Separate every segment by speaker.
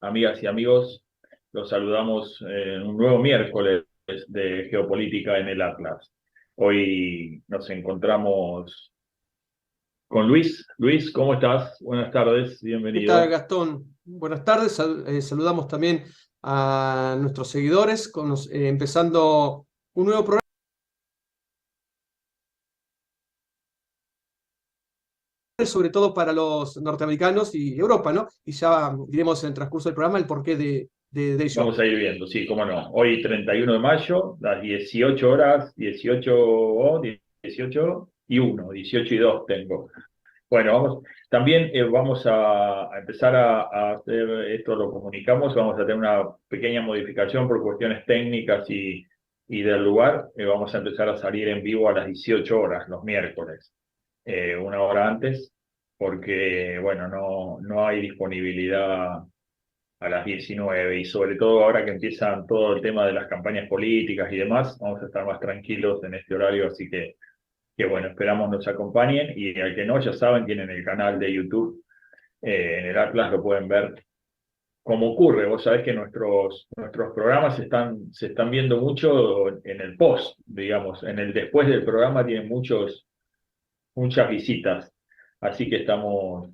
Speaker 1: amigas y amigos. Los saludamos en un nuevo miércoles de Geopolítica en el Atlas. Hoy nos encontramos con Luis. Luis, ¿cómo estás? Buenas tardes,
Speaker 2: ¿Qué tal,
Speaker 1: bienvenido.
Speaker 2: Gastón? Buenas tardes. Saludamos también a nuestros seguidores, empezando un nuevo programa, sobre todo para los norteamericanos y Europa, ¿no? Y ya diremos en el transcurso del programa el porqué de ello.
Speaker 1: Vamos a ir viendo, sí, cómo no. Hoy 31 de mayo, las 18 horas, 18 y 1, 18 y 2 tengo. Bueno, también vamos a empezar a hacer esto, lo comunicamos, vamos a tener una pequeña modificación por cuestiones técnicas y del lugar. Vamos a empezar a salir en vivo a las 18 horas, los miércoles, una hora antes, porque, bueno, no hay disponibilidad a las 19 y sobre todo ahora que empiezan todo el tema de las campañas políticas y demás, vamos a estar más tranquilos en este horario, así que bueno, esperamos nos acompañen y al que no, ya saben, tienen el canal de YouTube, en el Atlas lo pueden ver como ocurre. Vos sabés que nuestros programas se están viendo mucho en el post, digamos, en el después del programa tienen muchas visitas, así que estamos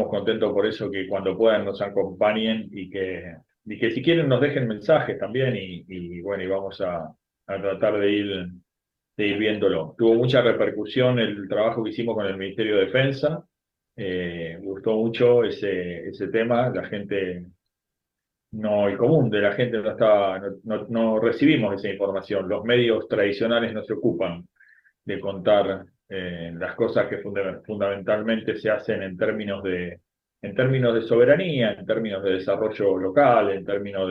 Speaker 1: contentos por eso, que cuando puedan nos acompañen y que si quieren nos dejen mensajes también y bueno, y vamos a tratar de ir viéndolo. Tuvo mucha repercusión el trabajo que hicimos con el Ministerio de Defensa. Gustó mucho ese tema. La gente, no, el común de la gente no estaba, no recibimos esa información. Los medios tradicionales no se ocupan de contar las cosas que fundamentalmente se hacen en términos de soberanía, en términos de desarrollo local, en términos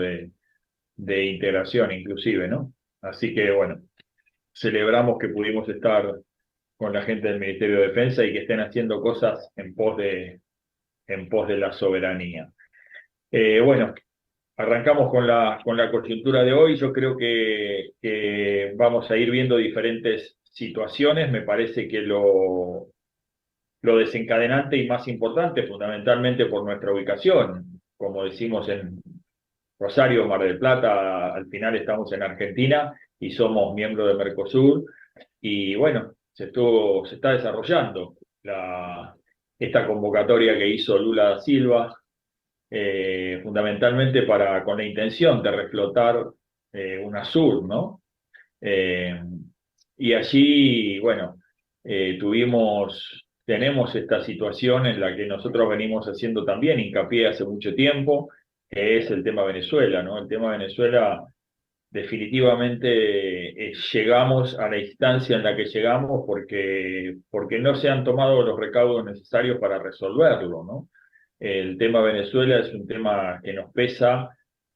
Speaker 1: de integración inclusive, ¿no? Así que bueno, celebramos que pudimos estar con la gente del Ministerio de Defensa y que estén haciendo cosas en pos de la soberanía. Bueno, arrancamos con la coyuntura de hoy. Yo creo que vamos a ir viendo diferentes situaciones. Me parece que lo desencadenante y más importante, fundamentalmente por nuestra ubicación, como decimos en Rosario, Mar del Plata, al final estamos en Argentina y somos miembros de Mercosur. Y bueno, se está desarrollando esta convocatoria que hizo Lula da Silva, fundamentalmente con la intención de reflotar UNASUR, ¿no? Eh, y allí, bueno, tenemos esta situación en la que nosotros venimos haciendo también hincapié hace mucho tiempo, que es el tema Venezuela, ¿no? El tema Venezuela definitivamente llegamos a la instancia en la que llegamos porque no se han tomado los recaudos necesarios para resolverlo, ¿no? El tema Venezuela es un tema que nos pesa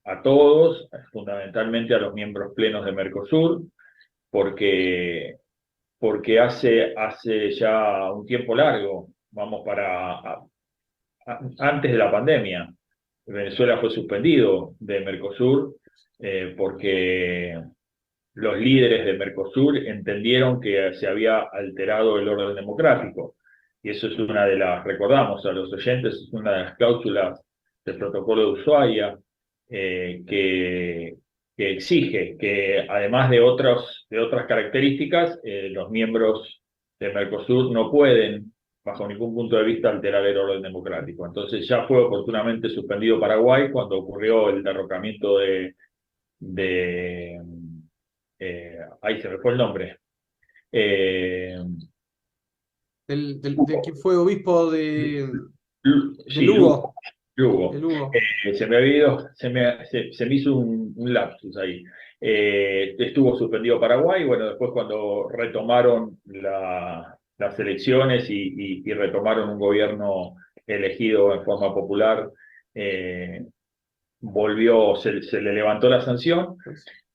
Speaker 1: a todos, fundamentalmente a los miembros plenos de Mercosur, porque, porque hace ya un tiempo largo, vamos antes de la pandemia, Venezuela fue suspendido de Mercosur porque los líderes de Mercosur entendieron que se había alterado el orden democrático. Y eso es una de las, recordamos a los oyentes, es una de las cláusulas del protocolo de Ushuaia eh, que, que exige que además de otras características, los miembros de Mercosur no pueden, bajo ningún punto de vista, alterar el orden democrático. Entonces ya fue oportunamente suspendido Paraguay cuando ocurrió el derrocamiento de ahí se me fue el nombre. Eh,
Speaker 2: Del que fue obispo de
Speaker 1: sí, Lugo.
Speaker 2: Lugo, de
Speaker 1: Lugo.
Speaker 2: Lugo.
Speaker 1: Se me había ido, se me hizo un lapsus ahí. Estuvo suspendido Paraguay, bueno, después cuando retomaron las elecciones y retomaron un gobierno elegido en forma popular, eh, se le levantó la sanción.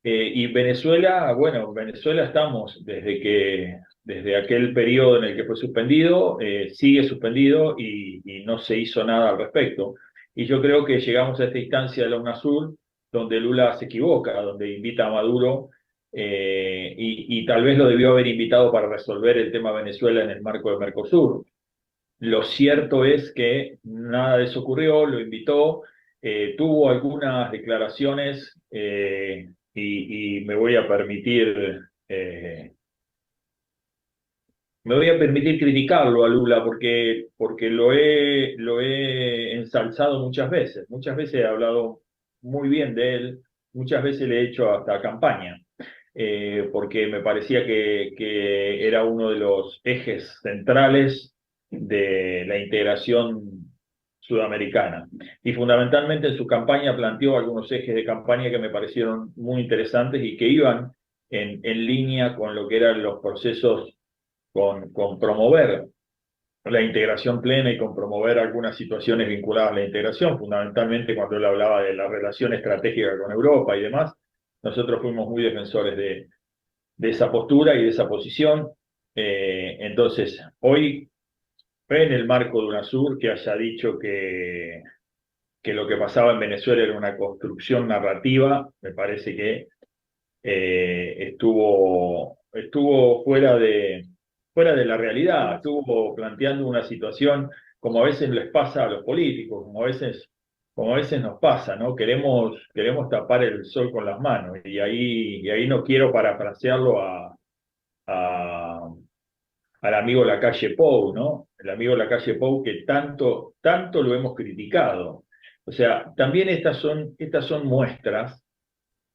Speaker 1: Y Venezuela, bueno, Venezuela estamos desde aquel periodo en el que fue suspendido, sigue suspendido y no se hizo nada al respecto. Y yo creo que llegamos a esta instancia de la UNASUR donde Lula se equivoca, donde invita a Maduro y tal vez lo debió haber invitado para resolver el tema Venezuela en el marco de Mercosur. Lo cierto es que nada de eso ocurrió, lo invitó, tuvo algunas declaraciones y me voy a permitir criticarlo a Lula porque lo he ensalzado muchas veces. Muchas veces he hablado muy bien de él, muchas veces le he hecho hasta campaña, porque me parecía que era uno de los ejes centrales de la integración sudamericana. Y fundamentalmente en su campaña planteó algunos ejes de campaña que me parecieron muy interesantes y que iban en línea con lo que eran los procesos con promover la integración plena y con promover algunas situaciones vinculadas a la integración, fundamentalmente cuando él hablaba de la relación estratégica con Europa y demás, nosotros fuimos muy defensores de esa postura y de esa posición. Entonces, hoy, en el marco de UNASUR, que haya dicho que lo que pasaba en Venezuela era una construcción narrativa, me parece que estuvo fuera de la realidad, estuvo planteando una situación como a veces les pasa a los políticos, como a veces nos pasa, ¿no? Queremos tapar el sol con las manos, y ahí no quiero parafrasearlo al amigo Lacalle Pou, ¿no? El amigo Lacalle Pou que tanto lo hemos criticado. O sea, también estas son muestras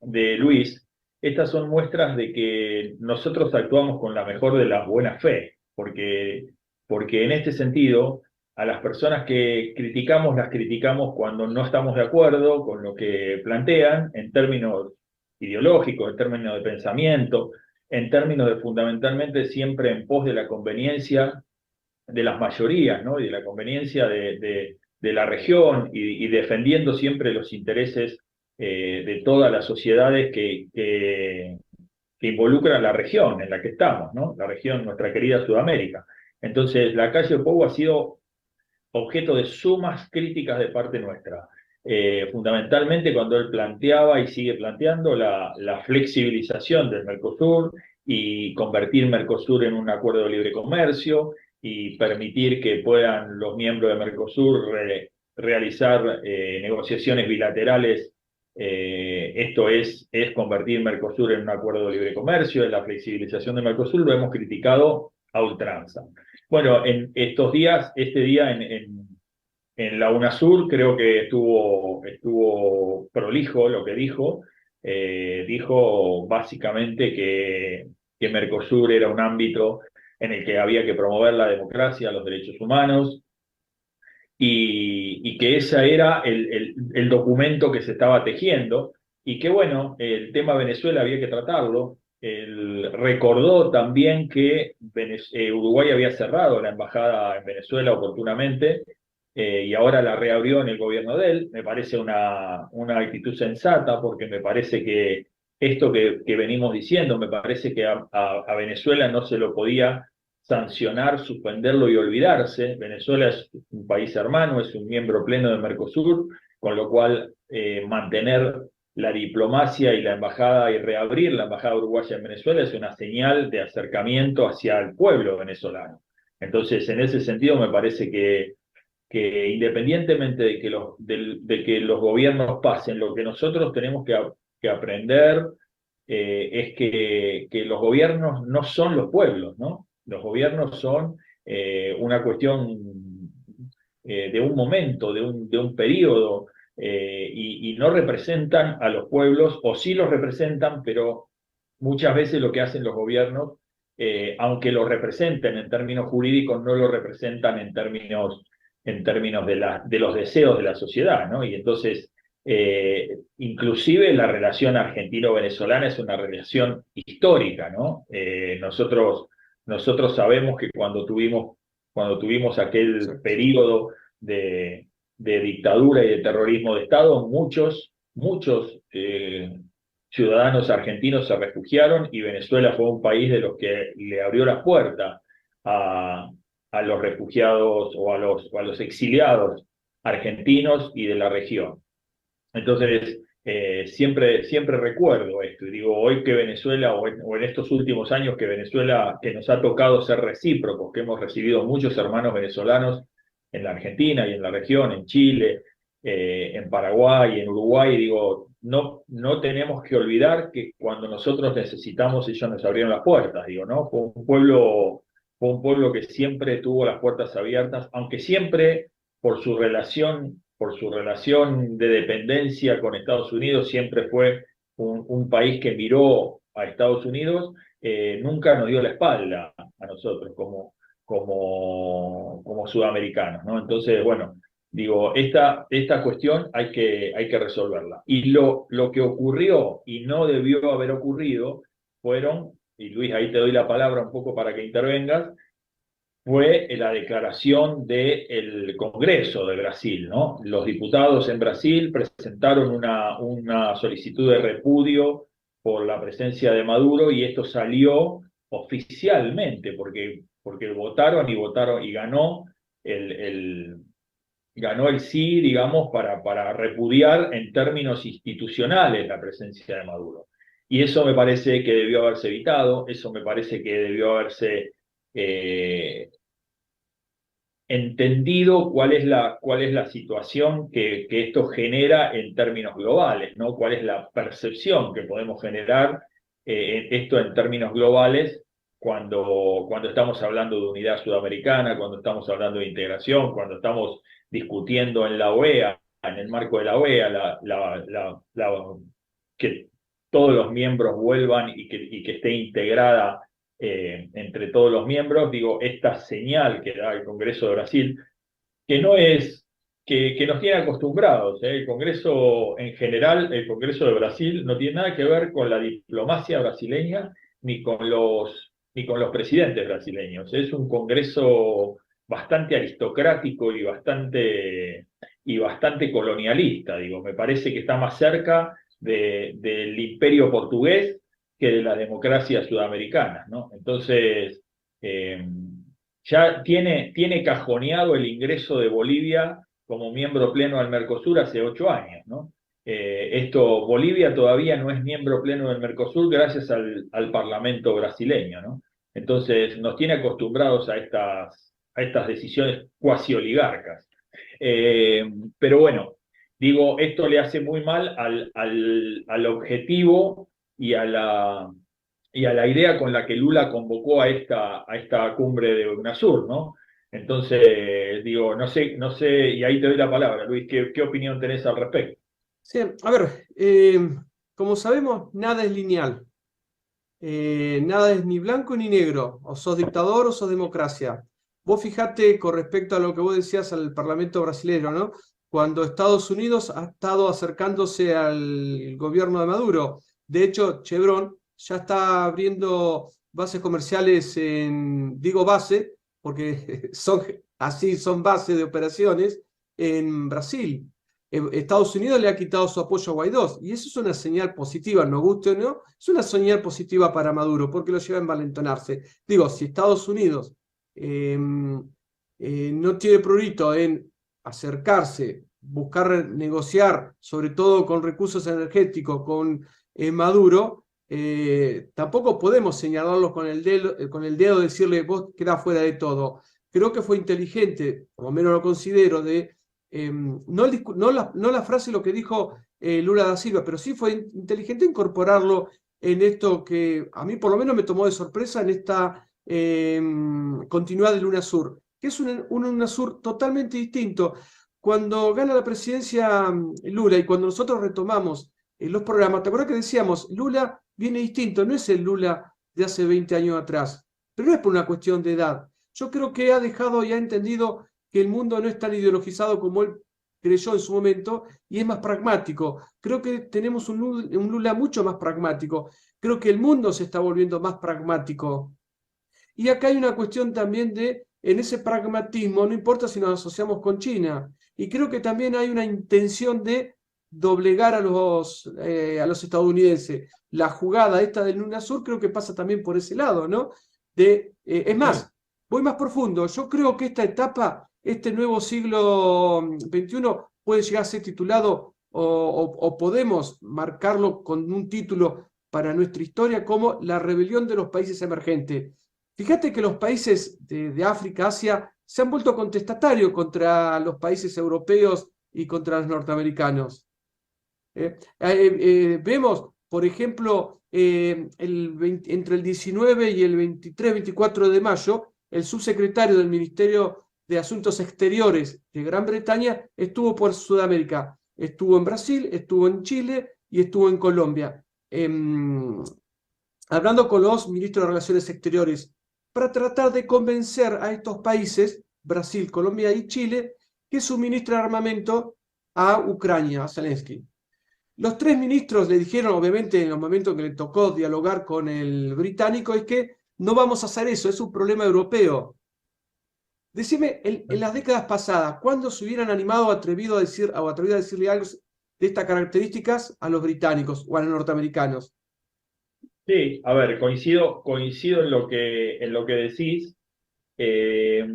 Speaker 1: de Luis, estas son muestras de que nosotros actuamos con la mejor de la buena fe, porque en este sentido, a las personas que criticamos, las criticamos cuando no estamos de acuerdo con lo que plantean, en términos ideológicos, en términos de pensamiento, en términos de fundamentalmente siempre en pos de la conveniencia de las mayorías, ¿no? Y de la conveniencia de la región y defendiendo siempre los intereses de todas las sociedades que involucran la región en la que estamos, ¿no? La región, nuestra querida Sudamérica. Entonces, la calle Pou ha sido objeto de sumas críticas de parte nuestra. Fundamentalmente cuando él planteaba y sigue planteando la flexibilización del Mercosur y convertir Mercosur en un acuerdo de libre comercio y permitir que puedan los miembros de Mercosur realizar negociaciones bilaterales. Esto es convertir Mercosur en un acuerdo de libre comercio, en la flexibilización de Mercosur, lo hemos criticado a ultranza. Bueno, en estos días, este día en la UNASUR creo que estuvo prolijo lo que dijo. Dijo básicamente que Mercosur era un ámbito en el que había que promover la democracia, los derechos humanos, y que ese era el documento que se estaba tejiendo, y que bueno, el tema Venezuela había que tratarlo. Él recordó también que Uruguay había cerrado la embajada en Venezuela oportunamente, y ahora la reabrió en el gobierno de él. Me parece una actitud sensata, porque me parece que esto que venimos diciendo, me parece que a Venezuela no se lo podía sancionar, suspenderlo y olvidarse. Venezuela es un país hermano, es un miembro pleno de Mercosur, con lo cual mantener la diplomacia y la embajada y reabrir la embajada uruguaya en Venezuela es una señal de acercamiento hacia el pueblo venezolano. Entonces, en ese sentido, me parece que independientemente de que los gobiernos pasen, lo que nosotros tenemos que aprender es que los gobiernos no son los pueblos, ¿no? Los gobiernos son una cuestión de un momento, de un periodo, y no representan a los pueblos, o sí los representan, pero muchas veces lo que hacen los gobiernos, aunque lo representen en términos jurídicos, no lo representan en términos de los deseos de la sociedad, ¿no? Y entonces, inclusive la relación argentino-venezolana es una relación histórica, ¿no? Nosotros sabemos que cuando tuvimos aquel periodo de dictadura y de terrorismo de Estado, muchos ciudadanos argentinos se refugiaron, y Venezuela fue un país de los que le abrió las puertas a los refugiados o a los exiliados argentinos y de la región. Entonces, siempre recuerdo esto, y digo, hoy que Venezuela, o en estos últimos años que Venezuela, que nos ha tocado ser recíprocos, que hemos recibido muchos hermanos venezolanos en la Argentina y en la región, en Chile, en Paraguay, en Uruguay, digo, no tenemos que olvidar que cuando nosotros necesitamos ellos nos abrieron las puertas, digo, ¿no? Fue un pueblo que siempre tuvo las puertas abiertas, aunque siempre por su relación de dependencia con Estados Unidos, siempre fue un país que miró a Estados Unidos, nunca nos dio la espalda a nosotros como sudamericanos, ¿no? Entonces, bueno, digo, esta cuestión hay que resolverla. Y lo que ocurrió y no debió haber ocurrido fueron, y Luis, ahí te doy la palabra un poco para que intervengas, fue la declaración del Congreso de Brasil, ¿no? Los diputados en Brasil presentaron una solicitud de repudio por la presencia de Maduro y esto salió oficialmente porque votaron y ganó el sí, digamos, para repudiar en términos institucionales la presencia de Maduro. Y eso me parece que debió haberse evitado, eso me parece que debió haberse eh, entendido cuál es la situación que esto genera en términos globales, ¿no? Cuál es la percepción que podemos generar esto en términos globales cuando estamos hablando de unidad sudamericana, cuando estamos hablando de integración, cuando estamos discutiendo en la OEA, en el marco de la OEA, que todos los miembros vuelvan y que esté integrada entre todos los miembros, digo, esta señal que da el Congreso de Brasil, que no es, que nos tiene acostumbrados, ¿eh? El Congreso en general, el Congreso de Brasil no tiene nada que ver con la diplomacia brasileña ni con los presidentes brasileños. Es un Congreso bastante aristocrático y bastante colonialista, digo, me parece que está más cerca del imperio portugués que de las democracias sudamericanas, ¿no? Entonces, ya tiene cajoneado el ingreso de Bolivia como miembro pleno del Mercosur hace 8 años, ¿no? Bolivia todavía no es miembro pleno del Mercosur gracias al Parlamento brasileño, ¿no? Entonces, nos tiene acostumbrados a estas decisiones cuasi oligarcas. Pero bueno, digo, esto le hace muy mal al objetivo y y a la idea con la que Lula convocó a esta cumbre de UNASUR, ¿no? Entonces, digo, no sé, y ahí te doy la palabra, Luis, ¿qué opinión tenés al respecto?
Speaker 2: Sí, a ver, como sabemos, nada es lineal. Nada es ni blanco ni negro, o sos dictador o sos democracia. Vos fijate con respecto a lo que vos decías al Parlamento brasileño, ¿no? Cuando Estados Unidos ha estado acercándose al gobierno de Maduro. De hecho, Chevron ya está abriendo bases comerciales digo base, porque son así, son bases de operaciones en Brasil. Estados Unidos le ha quitado su apoyo a Guaidó, y eso es una señal positiva, no guste o no, es una señal positiva para Maduro, porque lo lleva a envalentonarse. Digo, si Estados Unidos no tiene prurito en acercarse, buscar negociar, sobre todo con recursos energéticos, con Maduro, tampoco podemos señalarlos con el dedo, decirle vos quedás fuera de todo. Creo que fue inteligente, por lo menos lo considero, no la frase, lo que dijo Lula da Silva, pero sí fue inteligente incorporarlo en esto que a mí por lo menos me tomó de sorpresa en esta continuidad del UNASUR, que es un UNASUR totalmente distinto. Cuando gana la presidencia Lula y cuando nosotros retomamos los programas, ¿te acuerdas que decíamos, Lula viene distinto, no es el Lula de hace 20 años atrás, pero no es por una cuestión de edad. Yo creo que ha dejado y ha entendido que el mundo no es tan ideologizado como él creyó en su momento y es más pragmático. Creo que tenemos un Lula mucho más pragmático. Creo que el mundo se está volviendo más pragmático. Y acá hay una cuestión también en ese pragmatismo, no importa si nos asociamos con China. Y creo que también hay una intención de doblegar a los estadounidenses. La jugada esta del UNASUR creo que pasa también por ese lado, ¿no? Es más, voy más profundo. Yo creo que esta etapa, este nuevo siglo XXI, puede llegar a ser titulado o podemos marcarlo con un título para nuestra historia como la rebelión de los países emergentes. Fíjate que los países de África, Asia, se han vuelto contestatarios contra los países europeos y contra los norteamericanos. Vemos, por ejemplo, entre el 19 y el 23-24 de mayo, el subsecretario del Ministerio de Asuntos Exteriores de Gran Bretaña estuvo por Sudamérica. Estuvo en Brasil, estuvo en Chile y estuvo en Colombia. Hablando con los ministros de Relaciones Exteriores para tratar de convencer a estos países, Brasil, Colombia y Chile, que suministren armamento a Ucrania, a Zelensky. Los tres ministros le dijeron, obviamente, en el momento que le tocó dialogar con el británico, es que no vamos a hacer eso, es un problema europeo. Decime, en las décadas pasadas, ¿cuándo se hubieran animado o atrevido a decirle algo de estas características a los británicos o a los norteamericanos?
Speaker 1: Sí, a ver, coincido en lo que decís. eh,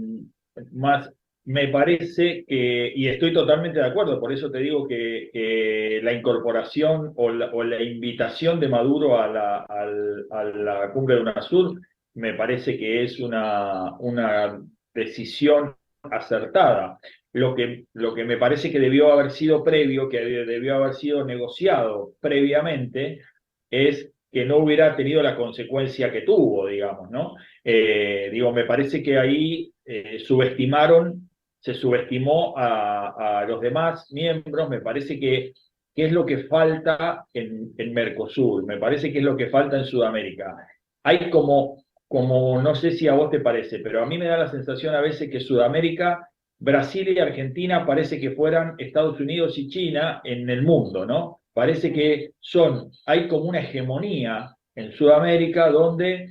Speaker 1: Más me parece que, y estoy totalmente de acuerdo, por eso te digo que la incorporación o la invitación de Maduro a la cumbre de UNASUR me parece que es una decisión acertada. Lo que me parece que debió haber sido previo, que debió haber sido negociado previamente, es que no hubiera tenido la consecuencia que tuvo, digamos, ¿no? Me parece que ahí se subestimó a los demás miembros, me parece que es lo que falta en Mercosur, me parece que es lo que falta en Sudamérica. Hay como, no sé si a vos te parece, pero a mí me da la sensación a veces que Sudamérica, Brasil y Argentina parece que fueran Estados Unidos y China en el mundo, ¿no? Parece que hay como una hegemonía en Sudamérica donde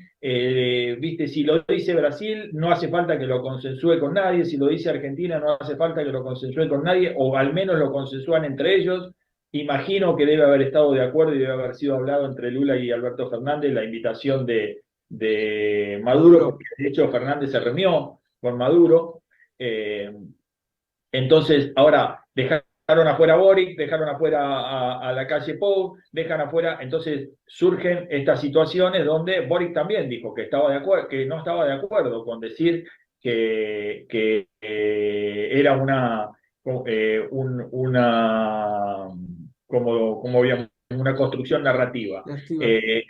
Speaker 1: viste, si lo dice Brasil, no hace falta que lo consensúe con nadie, si lo dice Argentina, no hace falta que lo consensúe con nadie, o al menos lo consensúan entre ellos. Imagino que debe haber estado de acuerdo y debe haber sido hablado entre Lula y Alberto Fernández la invitación de Maduro, porque de hecho Fernández se reunió con Maduro. Eh, entonces, ahora dejaron afuera a Boric, dejaron afuera a la calle Pou, dejan afuera, entonces surgen estas situaciones donde Boric también dijo que estaba de acuerdo, que no estaba de acuerdo con decir que era una como habíamos una construcción narrativa.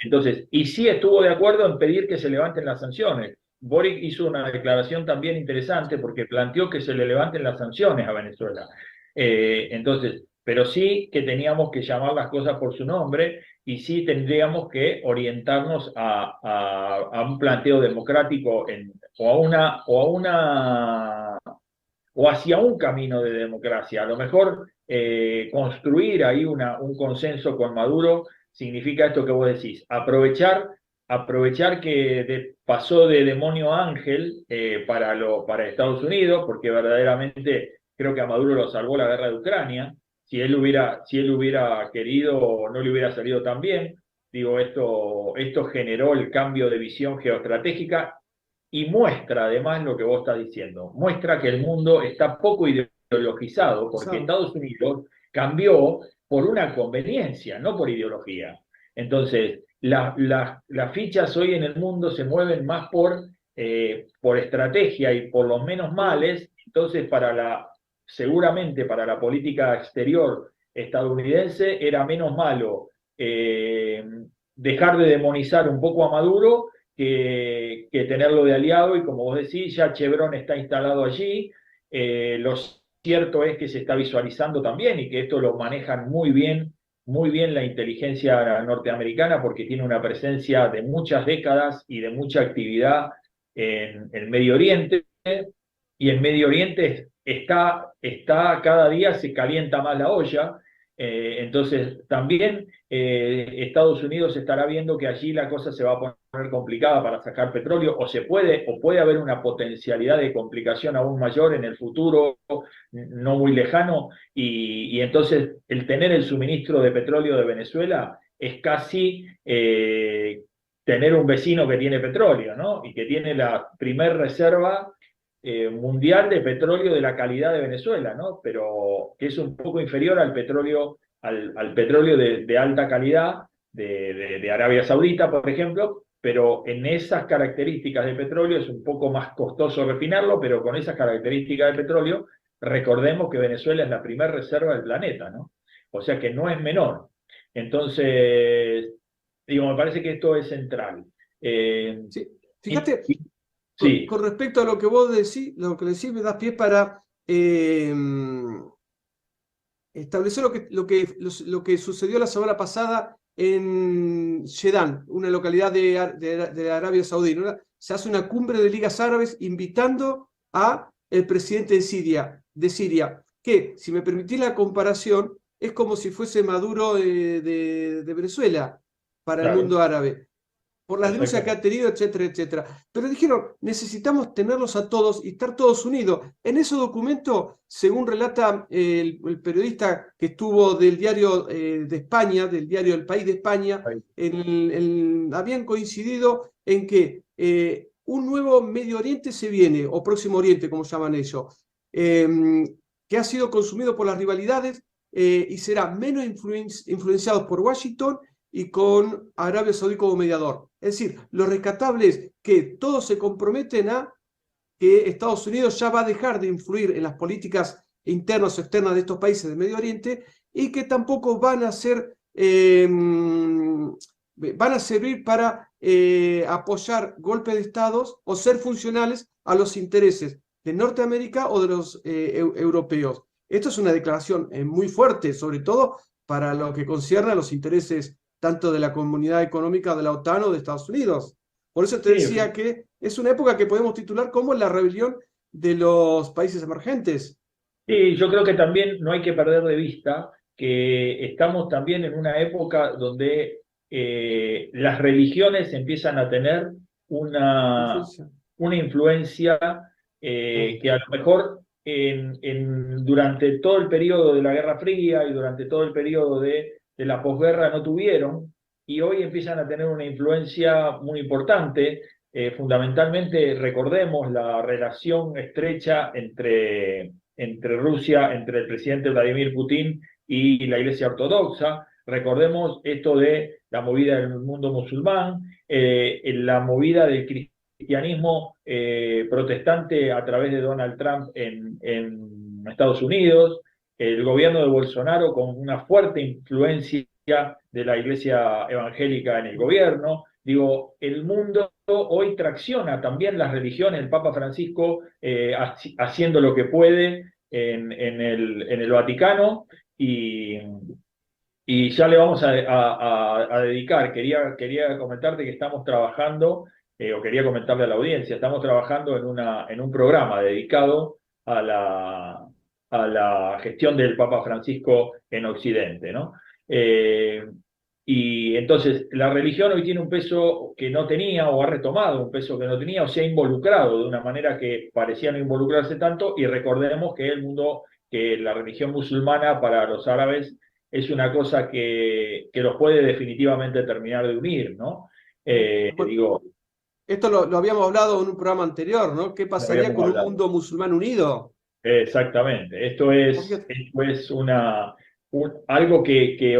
Speaker 1: Entonces, y sí estuvo de acuerdo en pedir que se levanten las sanciones. Boric hizo una declaración también interesante porque planteó que se le levanten las sanciones a Venezuela. Entonces, pero sí que teníamos que llamar las cosas por su nombre y sí tendríamos que orientarnos a un planteo democrático o hacia un camino de democracia. A lo mejor construir ahí un consenso con Maduro significa esto que vos decís, aprovechar que pasó de demonio a ángel para Estados Unidos, porque verdaderamente creo que a Maduro lo salvó la guerra de Ucrania. Si él hubiera querido, no le hubiera salido tan bien. Digo, esto generó el cambio de visión geoestratégica y muestra además lo que vos estás diciendo. Muestra que el mundo está poco ideologizado porque Estados Unidos cambió por una conveniencia, no por ideología. Entonces, las fichas hoy en el mundo se mueven más por estrategia y por los menos males. Entonces, seguramente para la política exterior estadounidense era menos malo dejar de demonizar un poco a Maduro que tenerlo de aliado, y como vos decís, ya Chevron está instalado allí. Lo cierto es que se está visualizando también y que esto lo manejan muy bien la inteligencia norteamericana porque tiene una presencia de muchas décadas y de mucha actividad en el Medio Oriente, y en Medio Oriente está cada día se calienta más la olla. Entonces también Estados Unidos estará viendo que allí la cosa se va a poner complicada para sacar petróleo, o puede haber una potencialidad de complicación aún mayor en el futuro no muy lejano, y entonces el tener el suministro de petróleo de Venezuela es casi tener un vecino que tiene petróleo, ¿no? Y que tiene la primer reserva mundial de petróleo de la calidad de Venezuela, ¿no? Pero que es un poco inferior al petróleo, al petróleo de alta calidad de Arabia Saudita, por ejemplo, pero en esas características de petróleo es un poco más costoso refinarlo, pero con esas características de petróleo recordemos que Venezuela es la primera reserva del planeta, ¿no? O sea que no es menor. Entonces, digo, me parece que esto es central.
Speaker 2: Sí.
Speaker 1: Y-
Speaker 2: Fíjate,
Speaker 1: y- sí,
Speaker 2: con respecto a lo que vos decís, lo que decís me das pie para establecer lo que sucedió la semana pasada en Jeddah, una localidad de Arabia Saudí, ¿no? Se hace una cumbre de ligas árabes invitando a el presidente de Siria, que, si me permitís la comparación, es como si fuese Maduro de Venezuela para el
Speaker 1: claro,
Speaker 2: mundo árabe por las denuncias que ha
Speaker 1: exactamente.
Speaker 2: tenido, etcétera, etcétera. Pero dijeron, necesitamos tenerlos a todos y estar todos unidos. En ese documento, según relata el periodista que estuvo del diario de España, del diario El País de España, habían coincidido en que un nuevo Medio Oriente se viene, o Próximo Oriente, como llaman ellos, que ha sido consumido por las rivalidades y será menos influenciado por Washington y con Arabia Saudí como mediador. Es decir, lo rescatable es que todos se comprometen a que Estados Unidos ya va a dejar de influir en las políticas internas o externas de estos países del Medio Oriente y que tampoco van a ser van a servir para apoyar golpes de estados o ser funcionales a los intereses de Norteamérica o de los europeos. Esto es una declaración muy fuerte, sobre todo para lo que concierne a los intereses tanto de la Comunidad Económica de la OTAN o de Estados Unidos. Por eso te
Speaker 1: Sí,
Speaker 2: decía que es una época que podemos titular como la rebelión de los países emergentes.
Speaker 1: sí, yo creo que también no hay que perder de vista que estamos también en una época donde las religiones empiezan a tener una,
Speaker 2: Influencia.
Speaker 1: una influencia
Speaker 2: Ah,
Speaker 1: que a lo mejor durante todo el periodo de la Guerra Fría y durante todo el periodo de la posguerra no tuvieron, y hoy empiezan a tener una influencia muy importante. Fundamentalmente, recordemos la relación estrecha entre Rusia, entre el presidente Vladimir Putin y la Iglesia Ortodoxa. Recordemos esto de la movida del mundo musulmán, la movida del cristianismo protestante a través de Donald Trump en Estados Unidos, el gobierno de Bolsonaro con una fuerte influencia de la iglesia evangélica en el gobierno. Digo, el mundo hoy tracciona también las religiones, el Papa Francisco haciendo lo que puede en el Vaticano y ya le vamos a dedicar. Quería comentarte que estamos trabajando, o quería comentarle a la audiencia, estamos trabajando en un programa dedicado a la gestión del Papa Francisco en Occidente, ¿no? Eh, y entonces la religión hoy tiene un peso que no tenía, o ha retomado un peso que no tenía, o se ha involucrado de una manera que parecía no involucrarse tanto, y recordemos que la religión musulmana para los árabes es una cosa que los puede definitivamente terminar de unir, ¿no?
Speaker 2: bueno,
Speaker 1: Digo,
Speaker 2: esto lo habíamos hablado en un programa anterior, ¿no? ¿Qué
Speaker 1: no
Speaker 2: pasaría
Speaker 1: habíamos
Speaker 2: con un
Speaker 1: hablado.
Speaker 2: mundo musulmán unido?
Speaker 1: Exactamente. Esto es algo que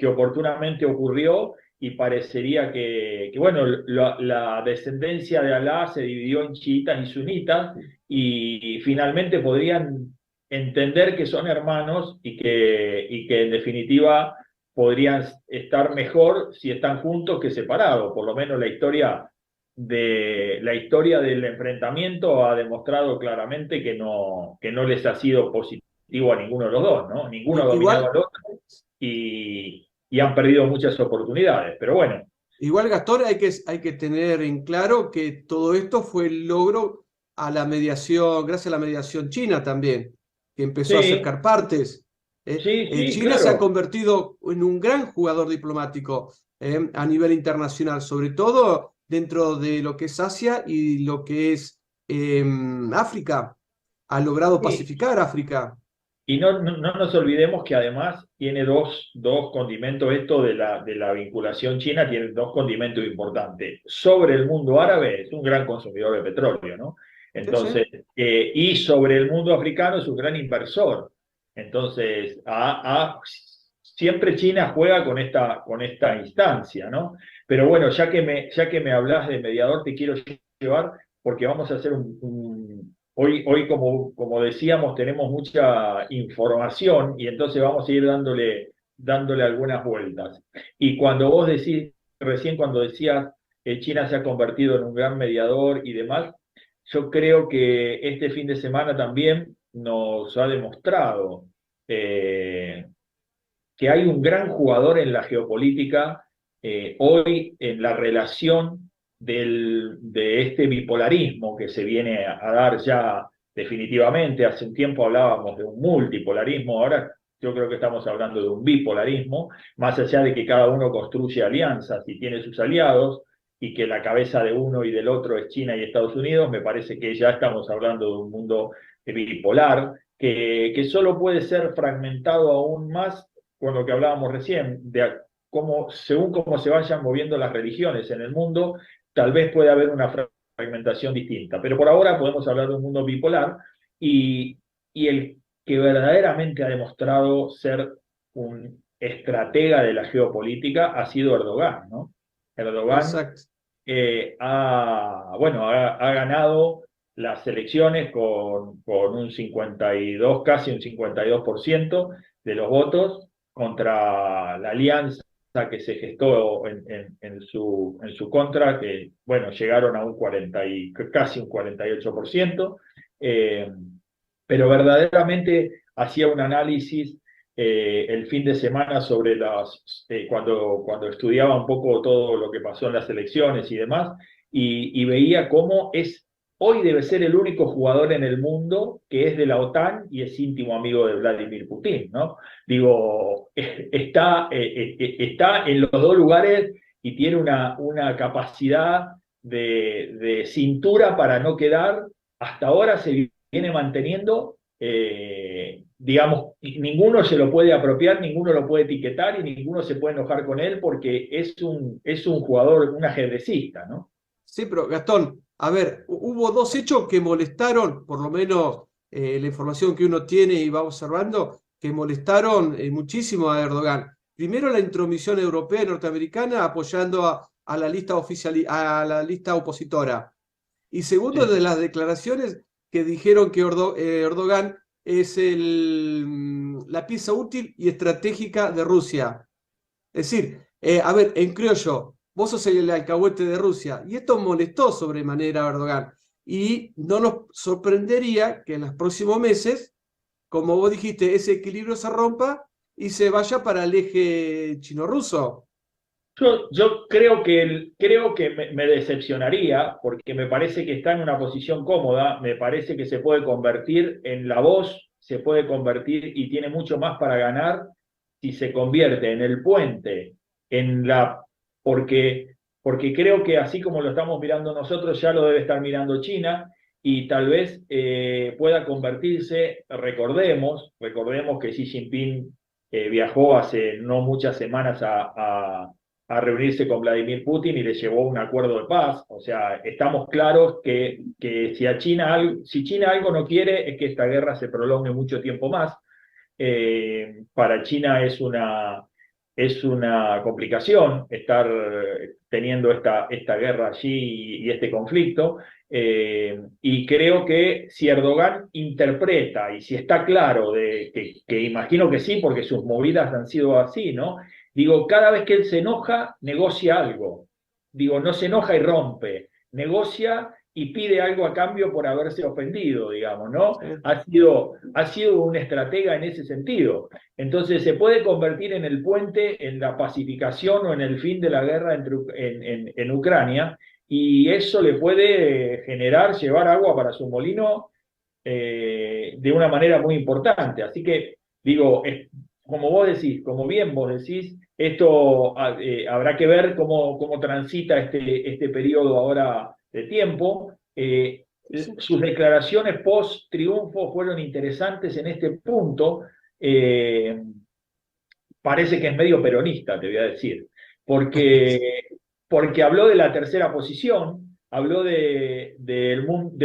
Speaker 1: oportunamente ocurrió y parecería que, bueno, la descendencia de Alá se dividió en chiitas y sunitas y finalmente podrían entender que son hermanos y que en definitiva podrían estar mejor si están juntos que separados. Por lo menos la historia del enfrentamiento ha demostrado claramente que no les ha sido positivo a ninguno de los dos, ¿no? Ninguno ha dominado
Speaker 2: Igual,
Speaker 1: al otro y han perdido muchas oportunidades. Pero bueno,
Speaker 2: igual, Gastón, hay que tener en claro que todo esto fue el logro a la mediación, gracias a la mediación china también, que empezó a
Speaker 1: sí,
Speaker 2: acercar partes.
Speaker 1: sí, sí,
Speaker 2: China se ha
Speaker 1: claro.
Speaker 2: convertido en un gran jugador diplomático a nivel internacional, sobre todo dentro de lo que es Asia y lo que es África. Ha logrado
Speaker 1: Sí.
Speaker 2: pacificar África.
Speaker 1: Y no nos olvidemos que además tiene dos condimentos, esto de la vinculación china tiene dos condimentos importantes. Sobre el mundo árabe es un gran consumidor de petróleo, ¿no?
Speaker 2: Sí, sí.
Speaker 1: Entonces, y sobre el mundo africano es un gran inversor. Entonces, siempre China juega con esta instancia, ¿no? Pero bueno, ya que me hablas de mediador, te quiero llevar porque vamos a hacer hoy como decíamos, tenemos mucha información y entonces vamos a ir dándole algunas vueltas. Y cuando vos decís, recién cuando decías China se ha convertido en un gran mediador y demás, yo creo que este fin de semana también nos ha demostrado eh, que hay un gran jugador en la geopolítica hoy en la relación de este bipolarismo que se viene a dar ya definitivamente. Hace un tiempo hablábamos de un multipolarismo, ahora yo creo que estamos hablando de un bipolarismo, más allá de que cada uno construye alianzas y tiene sus aliados, y que la cabeza de uno y del otro es China y Estados Unidos, me parece que ya estamos hablando de un mundo bipolar, que solo puede ser fragmentado aún más con lo que hablábamos recién, de cómo, según cómo se vayan moviendo las religiones en el mundo, tal vez pueda haber una fragmentación distinta. Pero por ahora podemos hablar de un mundo bipolar y el que verdaderamente ha demostrado ser un estratega de la geopolítica ha sido Erdogan, ¿no? Erdogan
Speaker 2: Exacto.
Speaker 1: ha ganado las elecciones con un 52, casi un 52% de los votos contra la alianza que se gestó en su contra, que bueno, llegaron a un 40 y, casi un 48%, pero verdaderamente hacía un análisis el fin de semana sobre cuando estudiaba un poco todo lo que pasó en las elecciones y demás, y veía cómo hoy debe ser el único jugador en el mundo que es de la OTAN y es íntimo amigo de Vladimir Putin, ¿no? Digo, está en los dos lugares y tiene una capacidad de cintura para no quedar. Hasta ahora se viene manteniendo, digamos, ninguno se lo puede apropiar, ninguno lo puede etiquetar y ninguno se puede enojar con él porque es un jugador, un ajedrecista, ¿no?
Speaker 2: Sí, pero Gastón, a ver, hubo dos hechos que molestaron, por lo menos la información que uno tiene y va observando, que molestaron muchísimo a Erdogan. Primero, la intromisión europea y norteamericana apoyando a la lista a la lista opositora. Y segundo, de
Speaker 1: Sí.
Speaker 2: las declaraciones que dijeron que Erdogan es la pieza útil y estratégica de Rusia. Es decir, a ver, en criollo, vos sos el alcahuete de Rusia, y esto molestó sobremanera a Erdogan. Y no nos sorprendería que en los próximos meses, como vos dijiste, ese equilibrio se rompa y se vaya para el eje chino-ruso.
Speaker 1: Yo creo que me decepcionaría porque me parece que está en una posición cómoda, me parece que se puede convertir en la voz, se puede convertir y tiene mucho más para ganar si se convierte en el puente, en la, porque creo que así como lo estamos mirando nosotros, ya lo debe estar mirando China y tal vez pueda convertirse, recordemos que Xi Jinping viajó hace no muchas semanas a reunirse con Vladimir Putin y le llevó un acuerdo de paz. O sea, estamos claros que si China algo no quiere es que esta guerra se prolongue mucho tiempo más. Para China es una complicación estar teniendo esta guerra allí y este conflicto. Y creo que si Erdogan interpreta y si está claro que imagino que sí, porque sus movidas han sido así, ¿no? Digo, cada vez que él se enoja, negocia algo. Digo, no se enoja y rompe, negocia y pide algo a cambio por haberse ofendido, digamos, ¿no?
Speaker 2: Sí.
Speaker 1: Ha sido un estratega en ese sentido. Entonces se puede convertir en el puente, en la pacificación o en el fin de la guerra en Ucrania, y eso le puede generar, llevar agua para su molino de una manera muy importante. Así que, digo, como vos decís, como bien vos decís, esto habrá que ver cómo transita este periodo ahora de tiempo.
Speaker 2: Sí.
Speaker 1: Sus declaraciones post-triunfo fueron interesantes en este punto. Eh, Parece que es medio peronista, te voy a decir, porque, porque habló de la tercera posición, habló de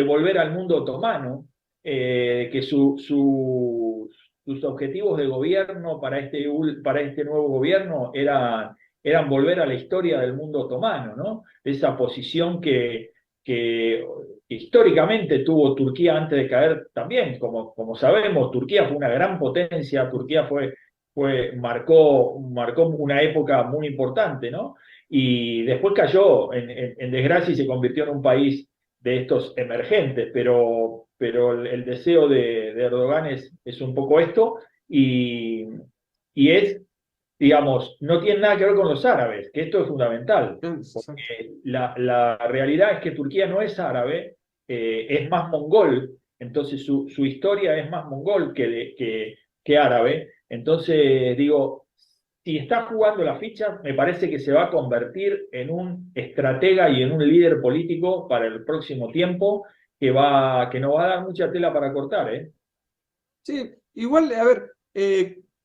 Speaker 1: volver al mundo otomano, que sus objetivos de gobierno para este nuevo gobierno eran volver a la historia del mundo otomano, ¿no? Esa posición que históricamente tuvo Turquía antes de caer también, como sabemos, Turquía fue una gran potencia, Turquía marcó una época muy importante, ¿no? Y después cayó en desgracia y se convirtió en un país de estos emergentes, pero el deseo de Erdogan es un poco esto y es, digamos, no tiene nada que ver con los árabes, que esto es fundamental.
Speaker 2: Exacto.
Speaker 1: La realidad es que Turquía no es árabe, es más mongol, entonces su historia es más mongol que árabe. Entonces, digo, si está jugando la ficha, me parece que se va a convertir en un estratega y en un líder político para el próximo tiempo que nos va a dar mucha tela para cortar, ¿eh?
Speaker 2: Sí, igual, a ver,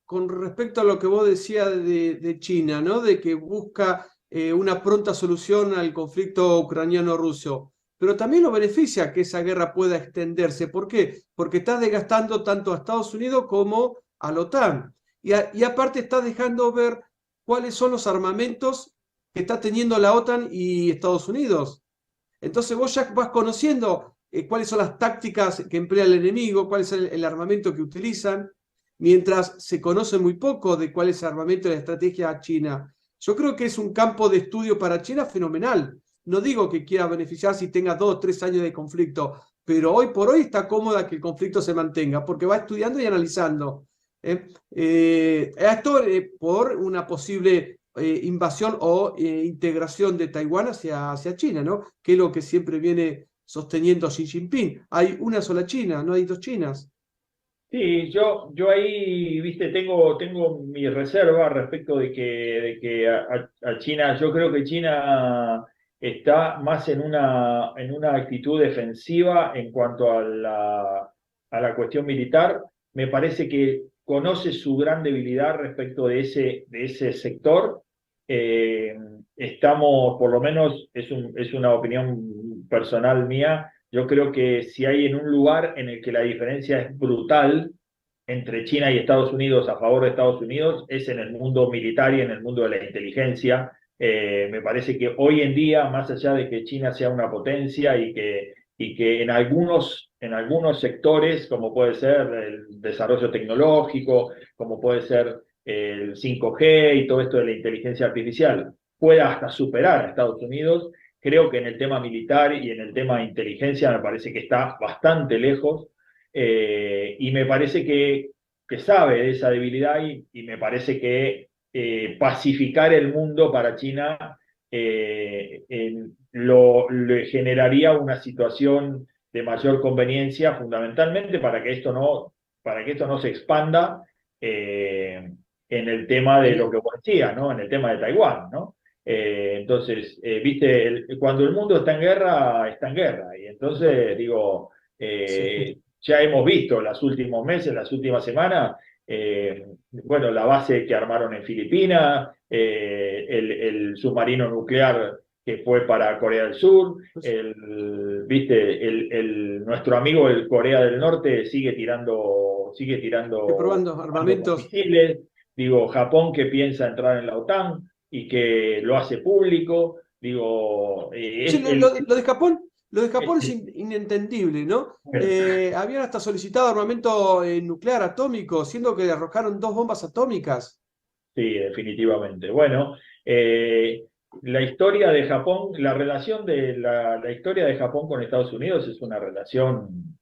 Speaker 2: con respecto a lo que vos decías de China, ¿no? De que busca una pronta solución al conflicto ucraniano-ruso, pero también lo beneficia que esa guerra pueda extenderse. ¿Por qué? Porque está desgastando tanto a Estados Unidos como a la OTAN. Y aparte está dejando ver cuáles son los armamentos que está teniendo la OTAN y Estados Unidos. Entonces vos ya vas conociendo cuáles son las tácticas que emplea el enemigo, cuál es el armamento que utilizan, mientras se conoce muy poco de cuál es el armamento y la estrategia china. Yo creo que es un campo de estudio para China fenomenal. No digo que quiera beneficiarse y tenga 2 o 3 años de conflicto, pero hoy por hoy está cómoda que el conflicto se mantenga, porque va estudiando y analizando. Esto por una posible invasión o integración de Taiwán hacia China, ¿no? Que es lo que siempre viene sosteniendo Xi Jinping. Hay una sola China, no hay dos Chinas.
Speaker 1: Sí, yo ahí, viste, tengo mi reserva respecto de que a China, yo creo que China está más en una actitud defensiva en cuanto a la cuestión militar. Me parece que conoce su gran debilidad respecto de ese sector. Eh, Estamos, por lo menos, es una opinión personal mía. Yo creo que si hay en un lugar en el que la diferencia es brutal entre China y Estados Unidos a favor de Estados Unidos, es en el mundo militar y en el mundo de la inteligencia. Me parece que hoy en día, más allá de que China sea una potencia y que en algunos sectores, como puede ser el desarrollo tecnológico, como puede ser el 5G y todo esto de la inteligencia artificial, pueda hasta superar a Estados Unidos. Creo que en el tema militar y en el tema de inteligencia me parece que está bastante lejos, y me parece que sabe de esa debilidad y me parece que pacificar el mundo para China le generaría una situación de mayor conveniencia, fundamentalmente para que esto no se expanda en el tema de lo que vos decías, ¿no? En el tema de Taiwán, ¿no? Entonces, viste, cuando el mundo está en guerra, y entonces digo,
Speaker 2: Sí.
Speaker 1: ya hemos visto los últimos meses, las últimas semanas, bueno, la base que armaron en Filipinas, el submarino nuclear que fue para Corea del Sur,
Speaker 2: Pues,
Speaker 1: viste, nuestro amigo el Corea del Norte sigue tirando,
Speaker 2: estoy probando
Speaker 1: armando con
Speaker 2: armamentos.
Speaker 1: misiles. Digo, Japón que piensa entrar en la OTAN y que lo hace público. Digo,
Speaker 2: Sí, lo de Japón es inentendible, ¿no? Habían hasta solicitado armamento nuclear atómico, siendo que le arrojaron 2 bombas atómicas.
Speaker 1: Sí, definitivamente. Bueno, la historia de Japón, la historia de Japón con Estados Unidos es una relación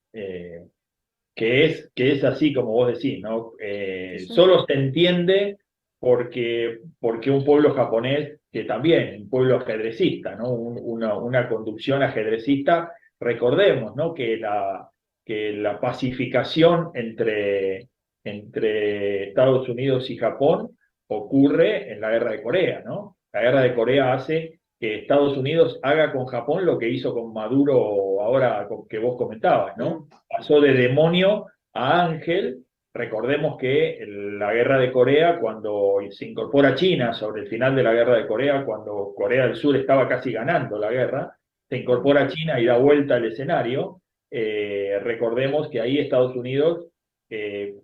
Speaker 1: que es así como vos decís, ¿no?
Speaker 2: Sí.
Speaker 1: Solo se entiende porque un pueblo japonés, que también, un pueblo ajedrecista, ¿no? Una conducción ajedrecista, recordemos, ¿no? Que la pacificación entre Estados Unidos y Japón ocurre en la Guerra de Corea, ¿no? La Guerra de Corea hace que Estados Unidos haga con Japón lo que hizo con Maduro ahora que vos comentabas, ¿no?
Speaker 2: Mm.
Speaker 1: Pasó de demonio a ángel. Recordemos que la guerra de Corea, cuando se incorpora China sobre el final de la guerra de Corea, cuando Corea del Sur estaba casi ganando la guerra, se
Speaker 2: Mm.
Speaker 1: incorpora China y da vuelta al escenario. Recordemos que ahí Estados Unidos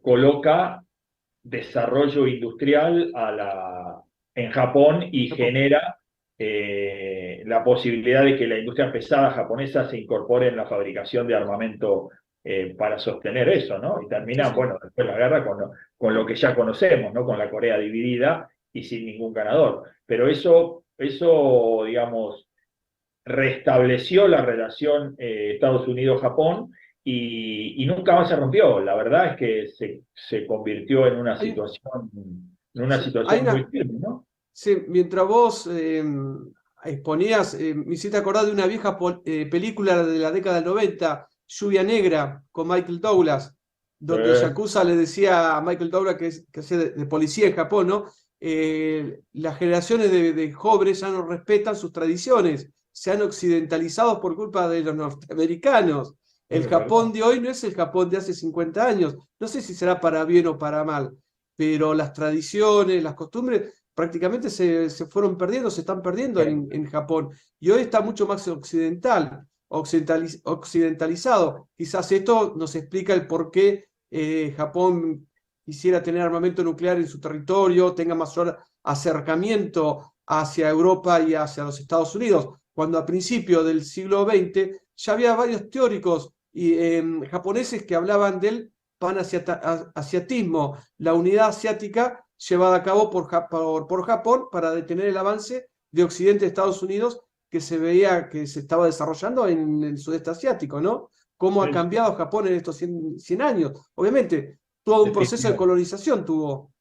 Speaker 1: coloca desarrollo industrial en Japón y
Speaker 2: Japón.
Speaker 1: genera la posibilidad de que la industria pesada japonesa se incorpore en la fabricación de armamento para sostener eso, ¿no? Y
Speaker 2: Sí,
Speaker 1: termina,
Speaker 2: sí.
Speaker 1: bueno, después la guerra con lo que ya conocemos, ¿no? Con la Corea dividida y sin ningún ganador. Pero eso digamos, restableció la relación Estados Unidos-Japón y nunca más se rompió. La verdad es que se convirtió
Speaker 2: Hay,
Speaker 1: en una
Speaker 2: sí, hay
Speaker 1: situación muy
Speaker 2: una,
Speaker 1: firme, ¿no?
Speaker 2: sí, mientras vos exponías, me hiciste acordar de una vieja película de la década del 90, Lluvia Negra, con Michael Douglas, donde Yakuza le decía a Michael Douglas, que hacía de policía en Japón, ¿no? Las generaciones de jóvenes ya no respetan sus tradiciones, se han occidentalizado por culpa de los norteamericanos. El
Speaker 1: Es
Speaker 2: Japón
Speaker 1: verdad.
Speaker 2: de hoy no es el Japón de hace 50 años. No sé si será para bien o para mal, pero las tradiciones, las costumbres prácticamente se fueron perdiendo, se están perdiendo en Japón. Y hoy está mucho más occidentalizado. Quizás esto nos explica el por qué Japón quisiera tener armamento nuclear en su territorio, tenga mayor acercamiento hacia Europa y hacia los Estados Unidos, cuando a principios del siglo XX ya había varios teóricos japoneses que hablaban del panasiatismo, la unidad asiática llevada a cabo por Japón para detener el avance de Occidente de Estados Unidos que se veía que se estaba desarrollando en el sudeste asiático, ¿no? Cómo ha
Speaker 1: Sí, sí,
Speaker 2: cambiado Japón en estos 100 años. Obviamente, todo un proceso de
Speaker 1: definitivamente.
Speaker 2: colonización tuvo.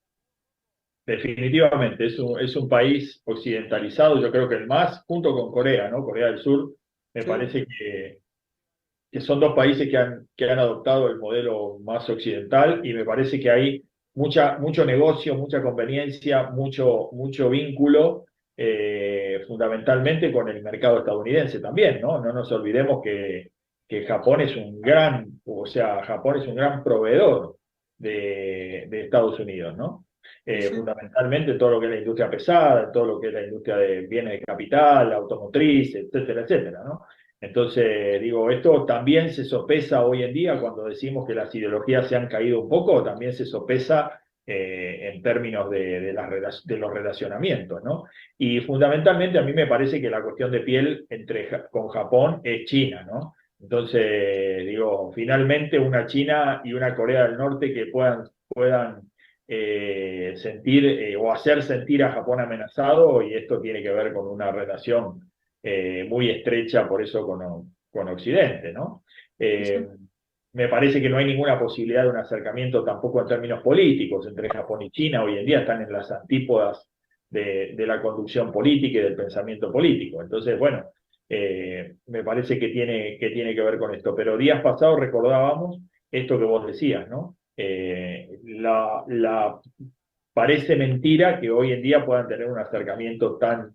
Speaker 1: Definitivamente, es un país occidentalizado, yo creo que el más, junto con Corea, ¿no? Corea del Sur, me
Speaker 2: ¿Sí?
Speaker 1: parece que son dos países que han adoptado el modelo más occidental y me parece que hay mucho negocio, mucha conveniencia, mucho vínculo, fundamentalmente con el mercado estadounidense también, ¿no? No nos olvidemos que Japón es Japón es un gran proveedor de Estados Unidos, ¿no?
Speaker 2: Sí.
Speaker 1: Fundamentalmente todo lo que es la industria pesada, todo lo que es la industria de bienes de capital, automotriz, etcétera, etcétera, ¿no? Entonces, digo, esto también se sopesa hoy en día cuando decimos que las ideologías se han caído un poco, también se sopesa en términos de los relacionamientos, ¿no? Y fundamentalmente a mí me parece que la cuestión de piel con Japón es China, ¿no? Entonces, digo, finalmente una China y una Corea del Norte que puedan sentir o hacer sentir a Japón amenazado, y esto tiene que ver con una relación muy estrecha, por eso con Occidente, ¿no?
Speaker 2: Sí,
Speaker 1: Eh,
Speaker 2: sí.
Speaker 1: Me parece que no hay ninguna posibilidad de un acercamiento tampoco en términos políticos entre Japón y China. Hoy en día están en las antípodas de la conducción política y del pensamiento político. Entonces, bueno, me parece que tiene que ver con esto. Pero días pasados recordábamos esto que vos decías, ¿no? Parece mentira que hoy en día puedan tener un acercamiento tan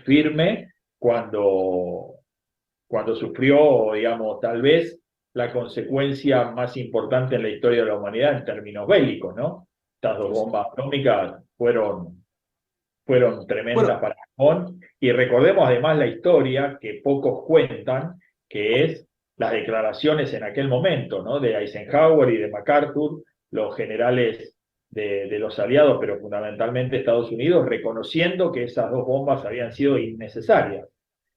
Speaker 1: firme cuando sufrió, digamos, tal vez la consecuencia más importante en la historia de la humanidad en términos bélicos, ¿no? Estas dos
Speaker 2: Sí, sí.
Speaker 1: bombas atómicas fueron tremendas
Speaker 2: Bueno,
Speaker 1: para Japón. Y recordemos además la historia que pocos cuentan, que es las declaraciones en aquel momento, ¿no? De Eisenhower y de MacArthur, los generales de los aliados, pero fundamentalmente Estados Unidos, reconociendo que esas dos bombas habían sido innecesarias,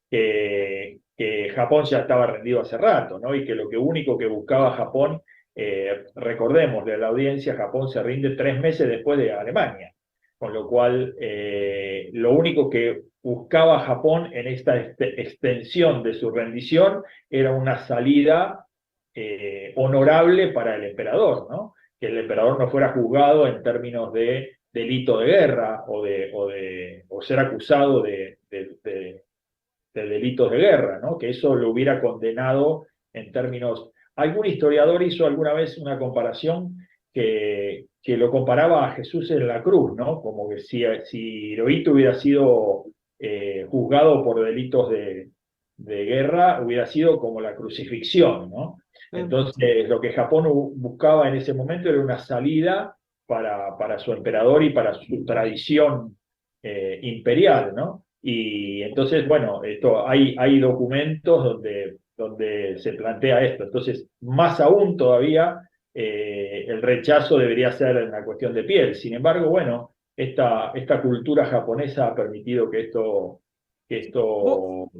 Speaker 1: que Japón ya estaba rendido hace rato, ¿no? Y que lo único que buscaba Japón, recordemos, de la audiencia, Japón se rinde 3 meses después de Alemania, con lo cual lo único que buscaba Japón en esta extensión de su rendición era una salida honorable para el emperador, ¿no? Que el emperador no fuera juzgado en términos de delito de guerra o ser acusado de delitos de guerra, ¿no? Que eso lo hubiera condenado en términos. Algún historiador hizo alguna vez una comparación que lo comparaba a Jesús en la cruz, ¿no? Como que si Hirohito hubiera sido juzgado por delitos de guerra, hubiera sido como la crucifixión, ¿no? Entonces, lo que Japón buscaba en ese momento era una salida para su emperador y para su tradición imperial, ¿no? Y entonces, bueno, hay documentos donde se plantea esto. Entonces, más aún todavía, el rechazo debería ser una cuestión de piel. Sin embargo, bueno, esta cultura japonesa ha permitido que
Speaker 2: Vos,
Speaker 1: esto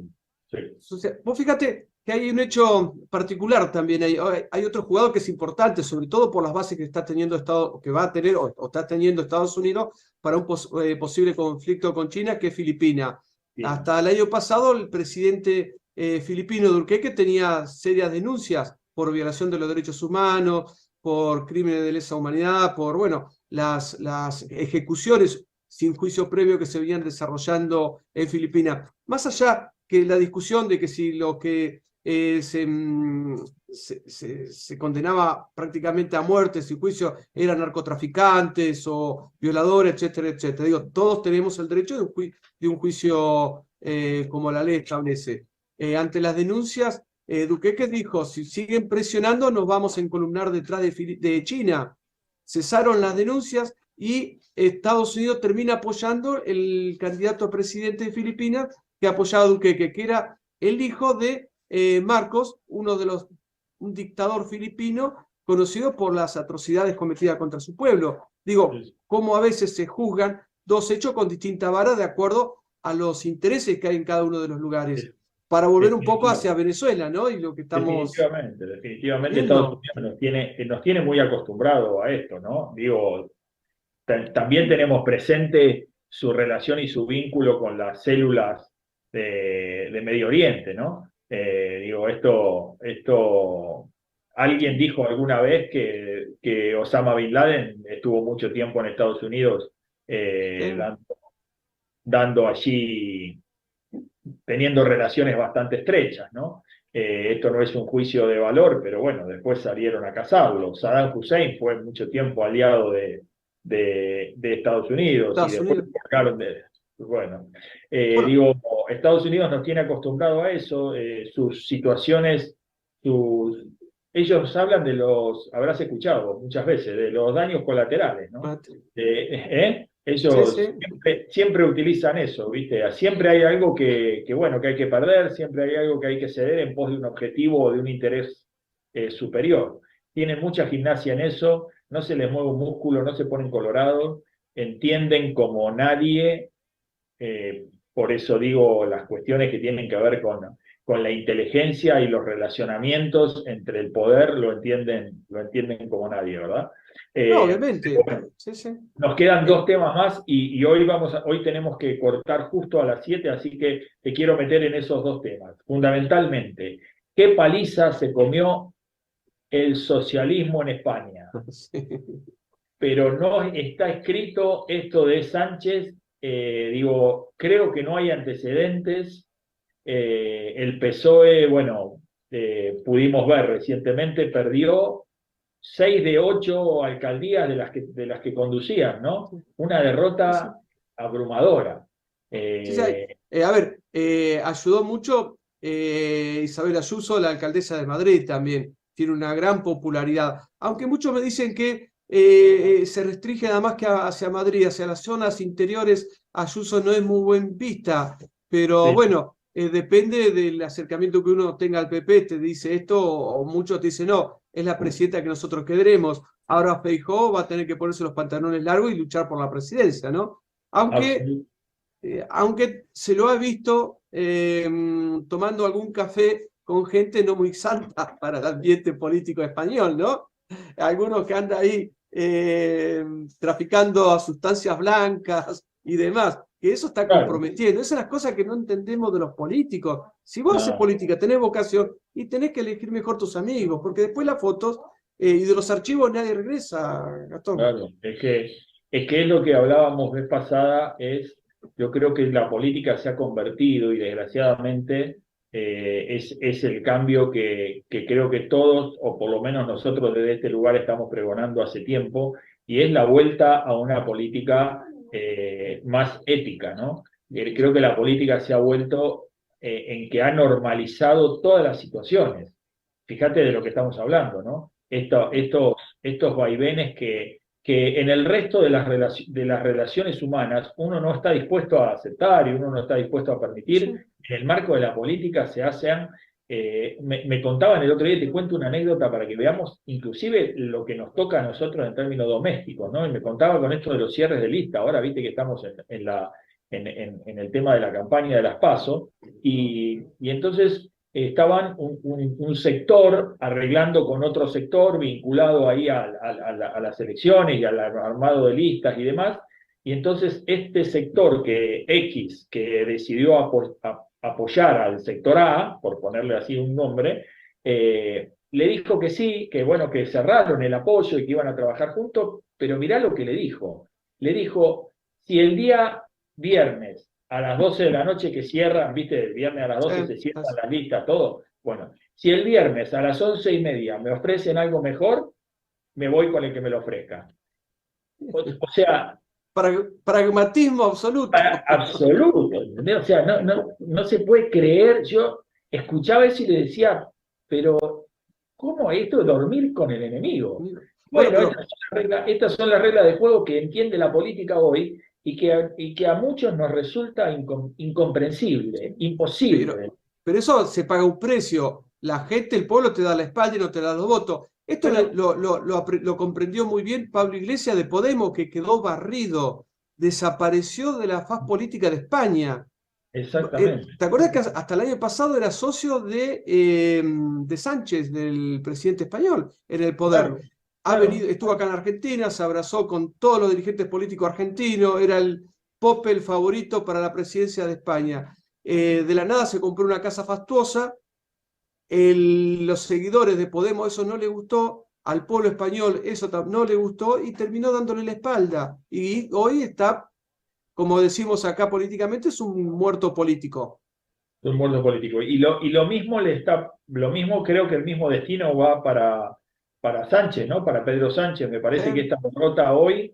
Speaker 1: sí,
Speaker 2: o sea, vos fíjate que hay un hecho particular también. Hay otro jugador que es importante, sobre todo por las bases que está teniendo que va a tener o está teniendo Estados Unidos para un posible conflicto con China, que es Filipina.
Speaker 1: bien,
Speaker 2: Hasta el año pasado, el presidente filipino Duterte tenía serias denuncias por violación de los derechos humanos, por crímenes de lesa humanidad, por, bueno, las ejecuciones sin juicio previo que se venían desarrollando en Filipinas. Más allá que la discusión de que si lo que se condenaba prácticamente a muerte sin juicio eran narcotraficantes o violadores, etcétera, etcétera. Digo, todos tenemos el derecho de un juicio como la ley establece. Ante las denuncias, Duque dijo, si siguen presionando nos vamos a encolumnar detrás de China. Cesaron las denuncias y Estados Unidos termina apoyando el candidato a presidente de Filipinas que apoyaba a Duque, que era el hijo de Marcos, un dictador filipino conocido por las atrocidades cometidas contra su pueblo. Digo,
Speaker 1: sí,
Speaker 2: cómo a veces se juzgan dos hechos con distinta vara de acuerdo a los intereses que hay en cada uno de los lugares.
Speaker 1: sí,
Speaker 2: Para volver un poco
Speaker 1: definitivamente.
Speaker 2: hacia Venezuela, ¿no? Y lo que estamos
Speaker 1: Definitivamente Estados
Speaker 2: viendo.
Speaker 1: Unidos nos tiene muy acostumbrados a esto, ¿no? Digo, también tenemos presente su relación y su vínculo con las células de Medio Oriente, ¿no? Digo, alguien dijo alguna vez que Osama Bin Laden estuvo mucho tiempo en Estados Unidos dando allí, teniendo relaciones bastante estrechas, ¿no? Esto no es un juicio de valor, pero bueno, después salieron a cazarlo. Saddam Hussein fue mucho tiempo aliado de Estados Unidos y
Speaker 2: Estados
Speaker 1: después
Speaker 2: Unidos.
Speaker 1: sacaron de... Bueno,
Speaker 2: Bueno,
Speaker 1: digo, Estados Unidos nos tiene acostumbrado a eso, sus situaciones, sus... Ellos hablan de habrás escuchado muchas veces, de los daños colaterales, ¿no?
Speaker 2: sí,
Speaker 1: Ellos
Speaker 2: sí.
Speaker 1: siempre utilizan eso, ¿viste? Siempre hay algo bueno, que hay que perder, siempre hay algo que hay que ceder en pos de un objetivo o de un interés superior. Tienen mucha gimnasia en eso, no se les mueve un músculo, no se ponen colorados, entienden como nadie, por eso digo las cuestiones que tienen que ver con la inteligencia y los relacionamientos entre el poder, lo entienden como nadie, ¿verdad?
Speaker 2: No,
Speaker 1: Eh,
Speaker 2: obviamente. Sí, sí.
Speaker 1: Nos quedan
Speaker 2: Eh,
Speaker 1: dos temas más y hoy tenemos que cortar justo a las 7, así que te quiero meter en esos dos temas. Fundamentalmente, ¿qué paliza se comió el socialismo en España?
Speaker 2: sí.
Speaker 1: Pero no está escrito esto de Sánchez, digo, creo que no hay antecedentes. El PSOE, bueno, pudimos ver recientemente, perdió 6 de 8 alcaldías de las que conducían, ¿no? Una
Speaker 2: Sí, sí.
Speaker 1: derrota abrumadora.
Speaker 2: Sí, sí,
Speaker 1: Eh,
Speaker 2: a ver, ayudó mucho Isabel Ayuso, la alcaldesa de Madrid también. Tiene una gran popularidad. Aunque muchos me dicen que se restringe nada más que hacia Madrid, hacia las zonas interiores, Ayuso no es muy buen vista. Pero
Speaker 1: sí,
Speaker 2: bueno, depende del acercamiento que uno tenga al PP. Te dice esto, o muchos te dicen, no, es la presidenta que nosotros queremos. Ahora Feijóo va a tener que ponerse los pantalones largos y luchar por la presidencia, ¿no? Aunque
Speaker 1: absolut-
Speaker 2: aunque se lo ha visto tomando algún café con gente no muy santa para el ambiente político español, ¿no? Algunos que andan ahí traficando a sustancias blancas y demás, que eso está
Speaker 1: claro,
Speaker 2: comprometiendo. Esas son las cosas que no entendemos de los políticos. Si vos haces
Speaker 1: no,
Speaker 2: política, tenés vocación y tenés que elegir mejor tus amigos, porque después las fotos y de los archivos nadie regresa, Gastón.
Speaker 1: claro. Es que es lo que hablábamos vez pasada, yo creo que la política se ha convertido y desgraciadamente es el cambio que creo que todos, o por lo menos nosotros desde este lugar estamos pregonando hace tiempo, y es la vuelta a una política más ética, ¿no? Creo que la política se ha vuelto en que ha normalizado todas las situaciones. Fíjate de lo que estamos hablando, ¿no? Estos vaivenes que en el resto de las relaciones humanas uno no está dispuesto a aceptar y uno no está dispuesto a permitir,
Speaker 2: Sí.
Speaker 1: en el marco de la política se hacen me contaban el otro día, te cuento una anécdota para que veamos inclusive lo que nos toca a nosotros en términos domésticos, ¿no? Y me contaba con esto de los cierres de lista, ahora viste que estamos en el tema de la campaña de las PASO, y entonces estaban un sector arreglando con otro sector vinculado ahí a las elecciones y al armado de listas y demás, y entonces este sector que decidió apoyar al sector A, por ponerle así un nombre, le dijo que sí, que bueno, que cerraron el apoyo y que iban a trabajar juntos, pero mirá lo que le dijo. Le dijo, si el día viernes a las 12 de la noche que cierran, viste, el viernes a las 12 se cierran las listas, todo, bueno, si el viernes a las 11:30 me ofrecen algo mejor, me voy con el que me lo ofrezca. O sea,
Speaker 2: Pragmatismo absoluto.
Speaker 1: absoluto, ¿entendés? O sea, no se puede creer. Yo escuchaba eso y le decía, pero ¿cómo esto de dormir con el enemigo?
Speaker 2: Bueno,
Speaker 1: Bueno,
Speaker 2: pero
Speaker 1: estas son las reglas de juego que entiende la política hoy y que a muchos nos resulta incomprensible, imposible.
Speaker 2: pero eso se paga un precio. La gente, el pueblo te da la espalda y no te da los votos. Esto
Speaker 1: Pero,
Speaker 2: lo comprendió muy bien Pablo Iglesias de Podemos, que quedó barrido, desapareció de la faz política de España.
Speaker 1: exactamente.
Speaker 2: ¿Te acuerdas que hasta el año pasado era socio de Sánchez, del presidente español, en el poder?
Speaker 1: Claro, claro.
Speaker 2: Estuvo acá en Argentina, se abrazó con todos los dirigentes políticos argentinos, era el Popel favorito para la presidencia de España. De la nada se compró una casa fastuosa, los seguidores de Podemos eso no le gustó, al pueblo español eso no le gustó y terminó dándole la espalda. Y hoy está, como decimos acá políticamente, es un muerto político.
Speaker 1: Un mundo político. Y lo mismo creo que el mismo destino va para Sánchez, ¿no? Para Pedro Sánchez. Me parece que
Speaker 2: ¿Eh?
Speaker 1: esta derrota hoy,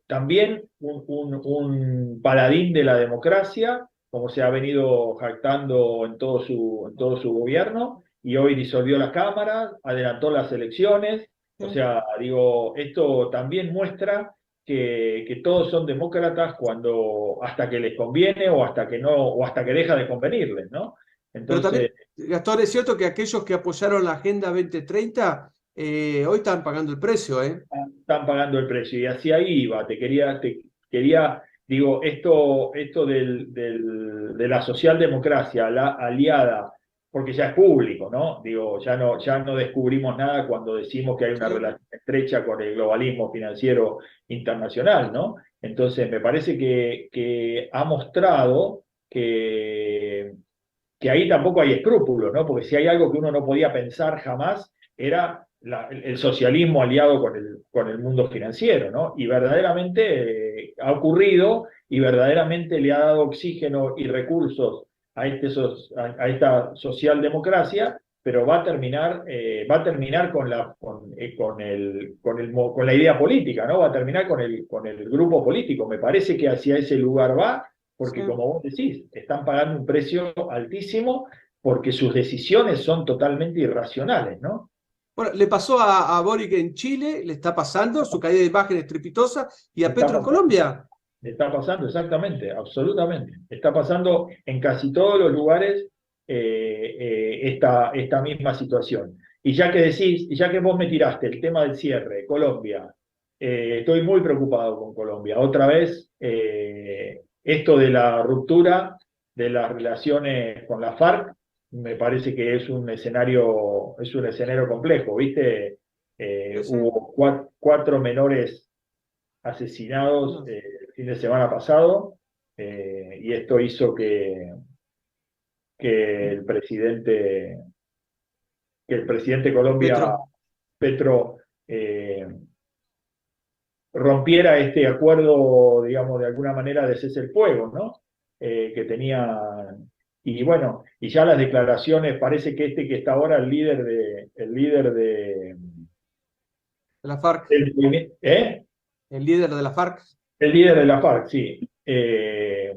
Speaker 1: también un paladín de la democracia, como se ha venido jactando en todo su gobierno, y hoy disolvió la Cámara, adelantó las elecciones. O
Speaker 2: ¿Eh?
Speaker 1: sea, digo, esto también muestra que todos son demócratas hasta que les conviene o hasta que no, o hasta que deja de convenirles, ¿no?
Speaker 2: Pero
Speaker 1: Entonces,
Speaker 2: también, Gastón, es cierto que aquellos que apoyaron la Agenda 2030 hoy están pagando el precio, ¿eh?
Speaker 1: están pagando el precio. Y hacia ahí iba, te quería, digo, esto de la socialdemocracia, la aliada, porque ya es público, ¿no? Digo, ya no descubrimos nada cuando decimos que hay una
Speaker 2: ¿Sí?
Speaker 1: relación estrecha con el globalismo financiero internacional, ¿no? Entonces, me parece que ha mostrado que ahí tampoco hay escrúpulos, ¿no? Porque si hay algo que uno no podía pensar jamás, era el socialismo aliado con el mundo financiero, ¿no? Y verdaderamente ha ocurrido y verdaderamente le ha dado oxígeno y recursos a esta socialdemocracia, pero va a terminar con la idea política, ¿no? Va a terminar con el grupo político. Me parece que hacia ese lugar va,
Speaker 2: Sí.
Speaker 1: porque como vos decís, están pagando un precio altísimo porque sus decisiones son totalmente irracionales, ¿no?
Speaker 2: Bueno, le pasó a Boric en Chile, le está pasando su caída de imagen estrepitosa, y a
Speaker 1: Está
Speaker 2: Petro en
Speaker 1: pasando,
Speaker 2: Colombia.
Speaker 1: está pasando exactamente, absolutamente. Está pasando en casi todos los lugares, esta misma situación. Y ya que decís, y ya que vos me tiraste el tema del cierre, Colombia, estoy muy preocupado con Colombia. Otra vez, esto de la ruptura de las relaciones con la FARC, me parece que es un escenario complejo, ¿viste?
Speaker 2: Sí, sí.
Speaker 1: Hubo cuatro menores asesinados,
Speaker 2: No.
Speaker 1: el fin de semana pasado, y esto hizo que el presidente, que el presidente de Colombia,
Speaker 2: Petro.
Speaker 1: Petro, rompiera este acuerdo, digamos, de alguna manera de cese el fuego, ¿no? Que tenía. Y bueno, y ya las declaraciones, parece que que está ahora
Speaker 2: De la FARC,
Speaker 1: del movimiento, ¿eh?
Speaker 2: el líder de la FARC.
Speaker 1: El líder de la FARC, sí. Que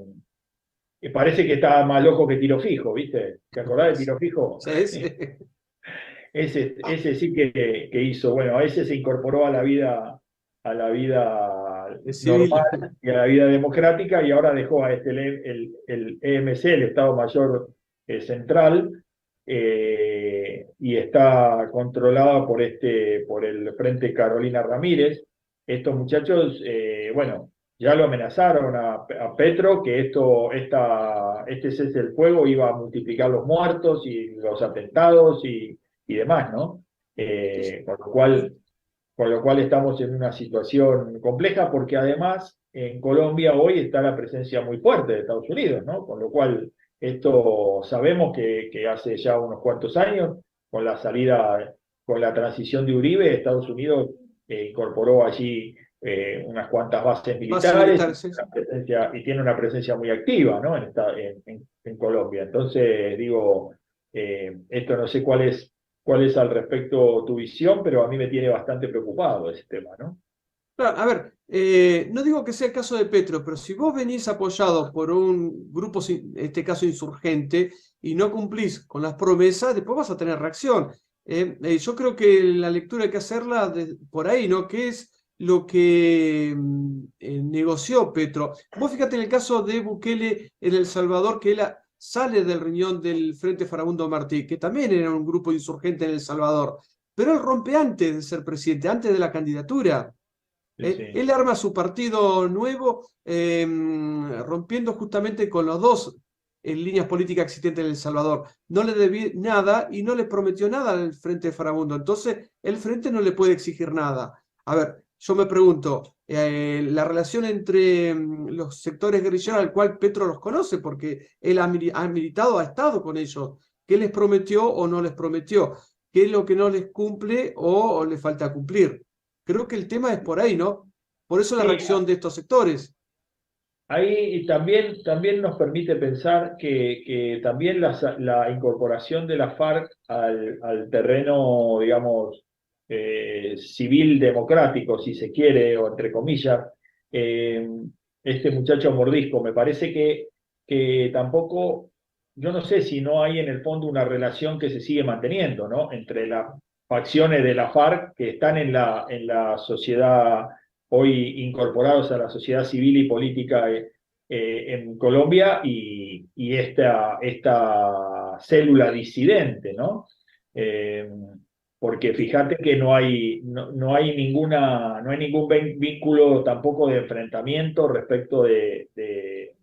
Speaker 1: parece que está más loco que Tiro Fijo, ¿viste? ¿Te acordás de Tiro Fijo?
Speaker 2: Sí, sí.
Speaker 1: Ese sí que hizo, bueno, ese se incorporó a la vida
Speaker 2: Es civil.
Speaker 1: normal y a la vida democrática, y ahora dejó a el EMC, el Estado Mayor Central, y está controlada por el Frente Carolina Ramírez. Estos muchachos, bueno, ya lo amenazaron a Petro que este cese el fuego iba a multiplicar los muertos y los atentados y demás, ¿no? Eh, con lo cual, con lo cual estamos en una situación compleja porque además en Colombia hoy está la presencia muy fuerte de Estados Unidos, ¿no? Con lo cual esto sabemos que hace ya unos cuantos años, con la salida, con la transición de Uribe, Estados Unidos incorporó allí unas cuantas bases
Speaker 2: Bases
Speaker 1: militares
Speaker 2: militares, sí, sí.
Speaker 1: y tiene una presencia muy activa, ¿no? En Colombia. Entonces, digo, esto no sé cuál es al respecto tu visión, pero a mí me tiene bastante preocupado ese tema, ¿no?
Speaker 2: Claro, a ver, no digo que sea el caso de Petro, pero si vos venís apoyado por un grupo, en este caso insurgente, y no cumplís con las promesas, después vas a tener reacción. Yo creo que la lectura hay que hacerla por ahí, ¿no? ¿Qué es lo que negoció Petro? Vos fíjate en el caso de Bukele en El Salvador, que él sale del riñón del Frente Farabundo Martí, que también era un grupo insurgente en El Salvador, pero él rompe antes de ser presidente, antes de la candidatura.
Speaker 1: Sí, sí.
Speaker 2: Él arma su partido nuevo, rompiendo justamente con los dos líneas políticas existentes en El Salvador. No le debía nada y no le prometió nada al Frente de Farabundo. Entonces, el Frente no le puede exigir nada. A ver, yo me pregunto, la relación entre los sectores guerrilleros al cual Petro los conoce, porque él ha militado, ha estado con ellos. ¿Qué les prometió o no les prometió? ¿Qué es lo que no les cumple o le falta cumplir? Creo que el tema es por ahí, ¿no? Por eso la
Speaker 1: Sí,
Speaker 2: reacción de estos sectores.
Speaker 1: ahí también nos permite pensar que también la incorporación de la FARC al terreno, digamos, civil democrático, si se quiere, o entre comillas, eh, este muchacho Mordisco, me parece que tampoco, yo no sé si no hay en el fondo una relación que se sigue manteniendo, ¿no? Entre las facciones de la FARC que están en la sociedad hoy incorporados a la sociedad civil y política en Colombia y esta célula disidente, ¿no? Eh, porque fíjate que no hay no hay ningún vínculo tampoco de enfrentamiento respecto de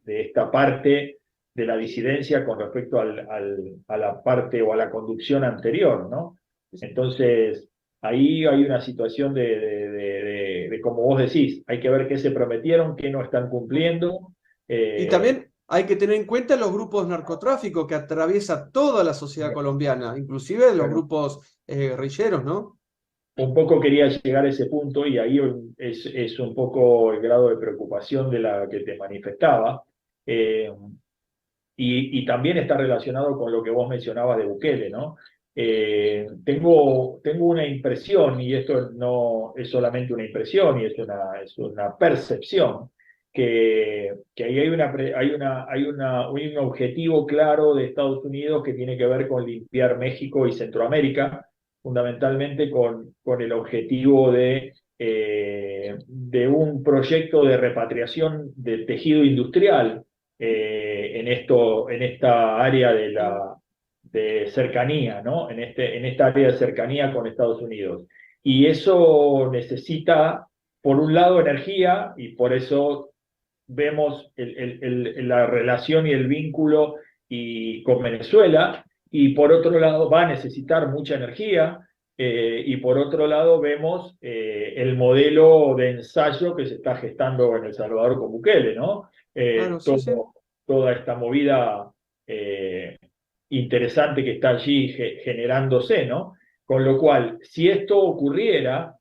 Speaker 1: esta parte de la disidencia con respecto a la parte o a la conducción anterior, ¿no? Entonces, ahí hay una situación como vos decís, hay que ver qué se prometieron, qué no están cumpliendo.
Speaker 2: Y
Speaker 1: Eh,
Speaker 2: también hay que tener en cuenta los grupos narcotráficos que atraviesa toda la sociedad colombiana, inclusive los
Speaker 1: bueno,
Speaker 2: grupos guerrilleros, ¿no?
Speaker 1: un poco quería llegar a ese punto y ahí es un poco el grado de preocupación de la que te manifestaba. Eh, y también está relacionado con lo que vos mencionabas de Bukele, ¿no? Tengo una impresión, y esto no es solamente una impresión, y es una percepción, que ahí hay un objetivo claro de Estados Unidos que tiene que ver con limpiar México y Centroamérica, fundamentalmente con el objetivo de un proyecto de repatriación del tejido industrial en esta área de cercanía, ¿no? En esta área de cercanía con Estados Unidos. Y eso necesita, por un lado, energía, y por eso vemos la relación y el vínculo con Venezuela, y por otro lado va a necesitar mucha energía, y por otro lado vemos el modelo de ensayo que se está gestando en El Salvador con Bukele, ¿no?
Speaker 2: Claro, sí, sí.
Speaker 1: Toda esta movida interesante que está allí generándose, ¿no? Con lo cual, si esto ocurriera,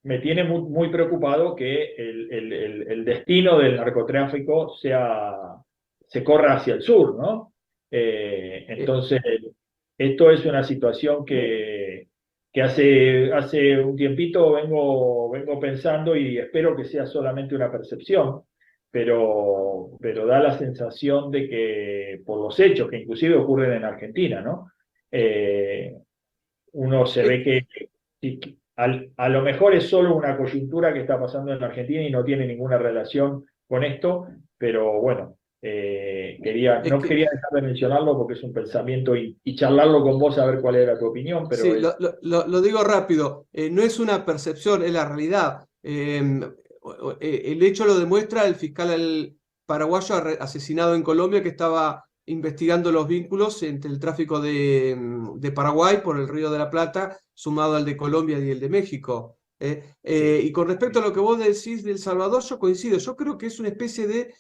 Speaker 1: me tiene muy preocupado que el destino del narcotráfico se corra hacia el sur, ¿no?
Speaker 2: Eh,
Speaker 1: Entonces, esto es una situación que hace un tiempito vengo pensando y espero que sea solamente una percepción, pero da la sensación de que por los hechos que inclusive ocurren en Argentina, ¿no? Eh, Uno se
Speaker 2: eh,
Speaker 1: ve que a lo mejor es solo una coyuntura que está pasando en la Argentina y no tiene ninguna relación con esto, pero bueno,
Speaker 2: Es
Speaker 1: No
Speaker 2: que
Speaker 1: quería dejar de mencionarlo porque es un pensamiento y charlarlo con vos a ver cuál era tu opinión, pero
Speaker 2: sí,
Speaker 1: es
Speaker 2: lo digo rápido, no es una percepción, es la realidad. El hecho lo demuestra el fiscal paraguayo asesinado en Colombia que estaba investigando los vínculos entre el tráfico de Paraguay por el Río de la Plata, sumado al de Colombia y el de México. Y con respecto a lo que vos decís de El Salvador, yo coincido, yo creo que es una especie de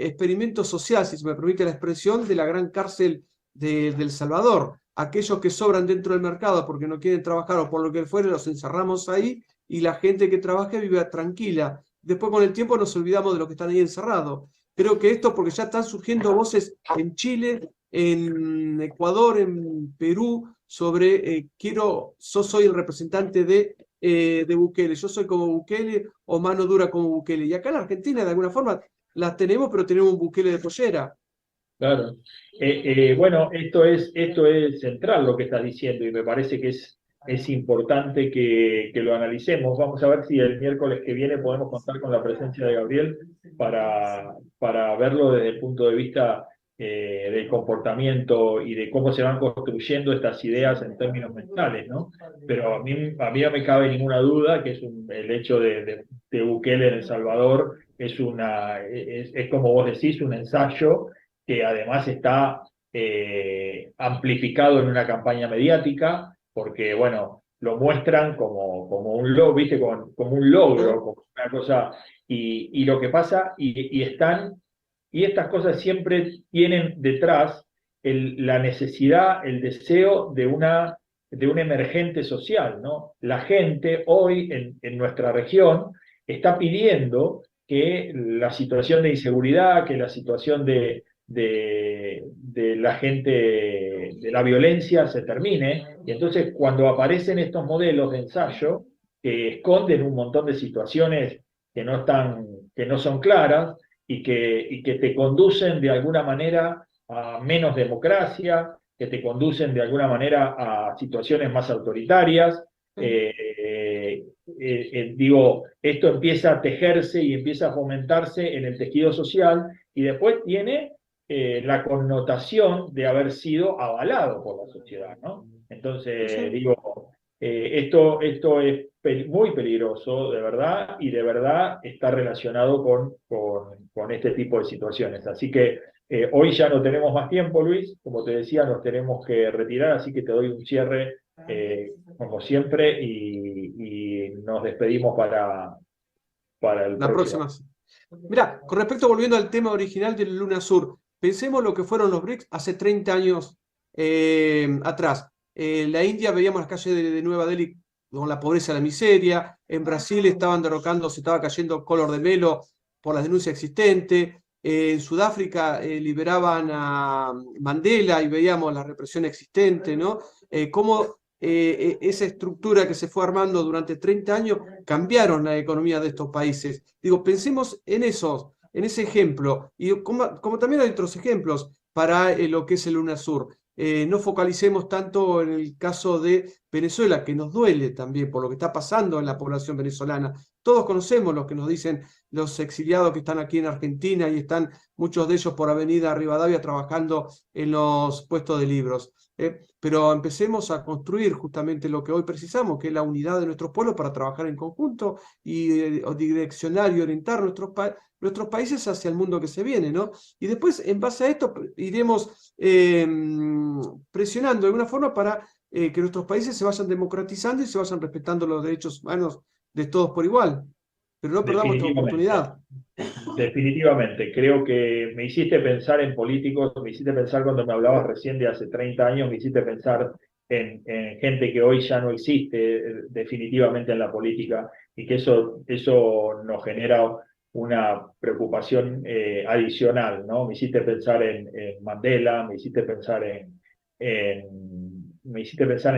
Speaker 2: experimento social, si se me permite la expresión, de la gran cárcel de El Salvador. Aquellos que sobran dentro del mercado porque no quieren trabajar o por lo que fuere, los encerramos ahí y la gente que trabaja vive tranquila. Después con el tiempo nos olvidamos de los que están ahí encerrados. Creo que esto porque ya están surgiendo voces en Chile, en Ecuador, en Perú, sobre yo soy el representante de Bukele, yo soy como Bukele o mano dura como Bukele. Y acá en Argentina de alguna forma las tenemos, pero tenemos un Bukele de pollera.
Speaker 1: claro. Bueno, esto es central lo que estás diciendo y me parece que es importante que lo analicemos. Vamos a ver si el miércoles que viene podemos contar con la presencia de Gabriel para verlo desde el punto de vista del comportamiento y de cómo se van construyendo estas ideas en términos mentales, ¿no? Pero a mí no me cabe ninguna duda que el hecho de Bukele en El Salvador es como vos decís, un ensayo que además está amplificado en una campaña mediática, porque, bueno, lo muestran como un logro, ¿viste? Como un logro,
Speaker 2: ¿No?
Speaker 1: como una cosa, y lo que pasa, y estas cosas siempre tienen detrás la necesidad, el deseo de un emergente social, ¿no? La gente hoy en nuestra región está pidiendo que la situación de inseguridad, que la situación de la gente, de la violencia se termine. Y entonces cuando aparecen estos modelos de ensayo que esconden un montón de situaciones que no son claras y que te conducen de alguna manera a menos democracia, que te conducen de alguna manera a situaciones más autoritarias. Digo, esto empieza a tejerse y empieza a fomentarse en el tejido social y después tiene la connotación de haber sido avalado por la sociedad, ¿no? Entonces,
Speaker 2: Sí.
Speaker 1: digo, esto es muy peligroso, de verdad, y de verdad está relacionado con este tipo de situaciones. Así que hoy ya no tenemos más tiempo, Luis, como te decía, nos tenemos que retirar, así que te doy un cierre como siempre y nos despedimos para el
Speaker 2: La
Speaker 1: próximo.
Speaker 2: próxima. Mira, con respecto, volviendo al tema original del Luna Sur, pensemos lo que fueron los BRICS hace 30 años atrás. En la India veíamos las calles de Nueva Delhi con la pobreza y la miseria. En Brasil estaban derrocando, se estaba cayendo Collor de Melo por la denuncia existente. En Sudáfrica liberaban a Mandela y veíamos la represión existente, ¿no? Cómo esa estructura que se fue armando durante 30 años cambiaron la economía de estos países. Digo, pensemos en ese ejemplo, y como también hay otros ejemplos para lo que es el UNASUR. No focalicemos tanto en el caso de Venezuela, que nos duele también por lo que está pasando en la población venezolana. Todos conocemos lo que nos dicen los exiliados que están aquí en Argentina y están muchos de ellos por Avenida Rivadavia trabajando en los puestos de libros. Pero empecemos a construir justamente lo que hoy precisamos, que es la unidad de nuestros pueblos para trabajar en conjunto y direccionar y orientar nuestros países hacia el mundo que se viene, ¿no? Y después, en base a esto, iremos presionando de alguna forma para que nuestros países se vayan democratizando y se vayan respetando los derechos humanos de todos por igual. Pero no perdamos esta
Speaker 1: Definitivamente.
Speaker 2: oportunidad.
Speaker 1: Definitivamente, creo que me hiciste pensar en políticos, me hiciste pensar cuando me hablabas recién de hace 30 años, me hiciste pensar en gente que hoy ya no existe definitivamente en la política y que eso nos genera una preocupación adicional, ¿no? Me hiciste pensar en Mandela, me hiciste pensar en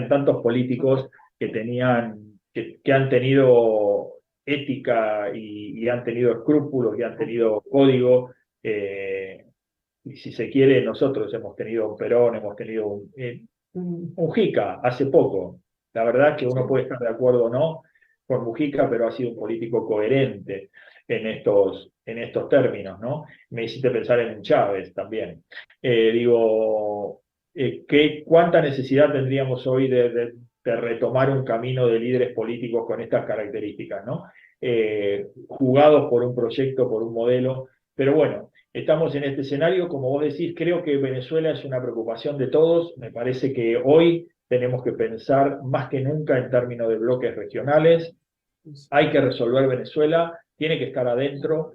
Speaker 1: tantos políticos que han tenido ética y han tenido escrúpulos y han tenido código. Y si se quiere, nosotros hemos tenido un Perón, hemos tenido un Mujica hace poco. La verdad es que
Speaker 2: Sí,
Speaker 1: uno puede estar de acuerdo o no con Mujica, pero ha sido un político coherente. en estos términos, ¿no? Me hiciste pensar en Chávez también. Digo, ¿cuánta necesidad tendríamos hoy de retomar un camino de líderes políticos con estas características, ¿no? Jugados por un proyecto, por un modelo, pero bueno, estamos en este escenario, como vos decís, creo que Venezuela es una preocupación de todos, me parece que hoy tenemos que pensar más que nunca en términos de bloques regionales, hay que resolver Venezuela, tiene que estar adentro,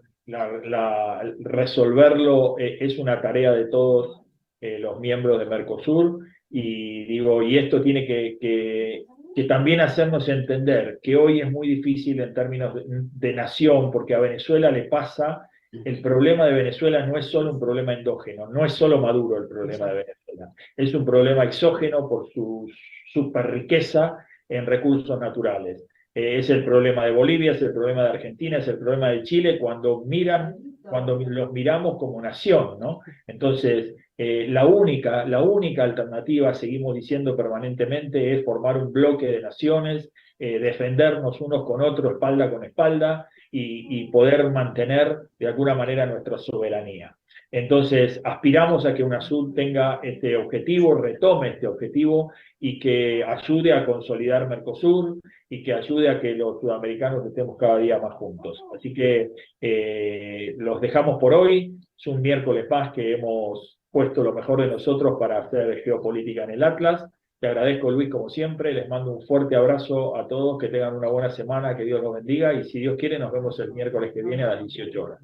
Speaker 1: resolverlo es una tarea de todos los miembros de Mercosur, y digo, y esto tiene que también hacernos entender que hoy es muy difícil en términos de nación, porque a Venezuela le pasa, el problema de Venezuela no es solo un problema endógeno, no es solo Maduro el problema de Venezuela, es un problema exógeno por su super riqueza en recursos naturales. Es el problema de Bolivia, es el problema de Argentina, es el problema de Chile, cuando los miramos como nación, ¿no? Entonces, la única alternativa, seguimos diciendo permanentemente, es formar un bloque de naciones, defendernos unos con otros, espalda con espalda, y poder mantener de alguna manera nuestra soberanía. Entonces, aspiramos a que UNASUR tenga este objetivo, retome este objetivo y que ayude a consolidar Mercosur y que ayude a que los sudamericanos estemos cada día más juntos. Así que los dejamos por hoy. Es un miércoles más que hemos puesto lo mejor de nosotros para hacer geopolítica en el Atlas. Te agradezco, Luis, como siempre. Les mando un fuerte abrazo a todos. Que tengan una buena semana. Que Dios los bendiga. Y si Dios quiere, nos vemos el miércoles que viene a las 18 horas.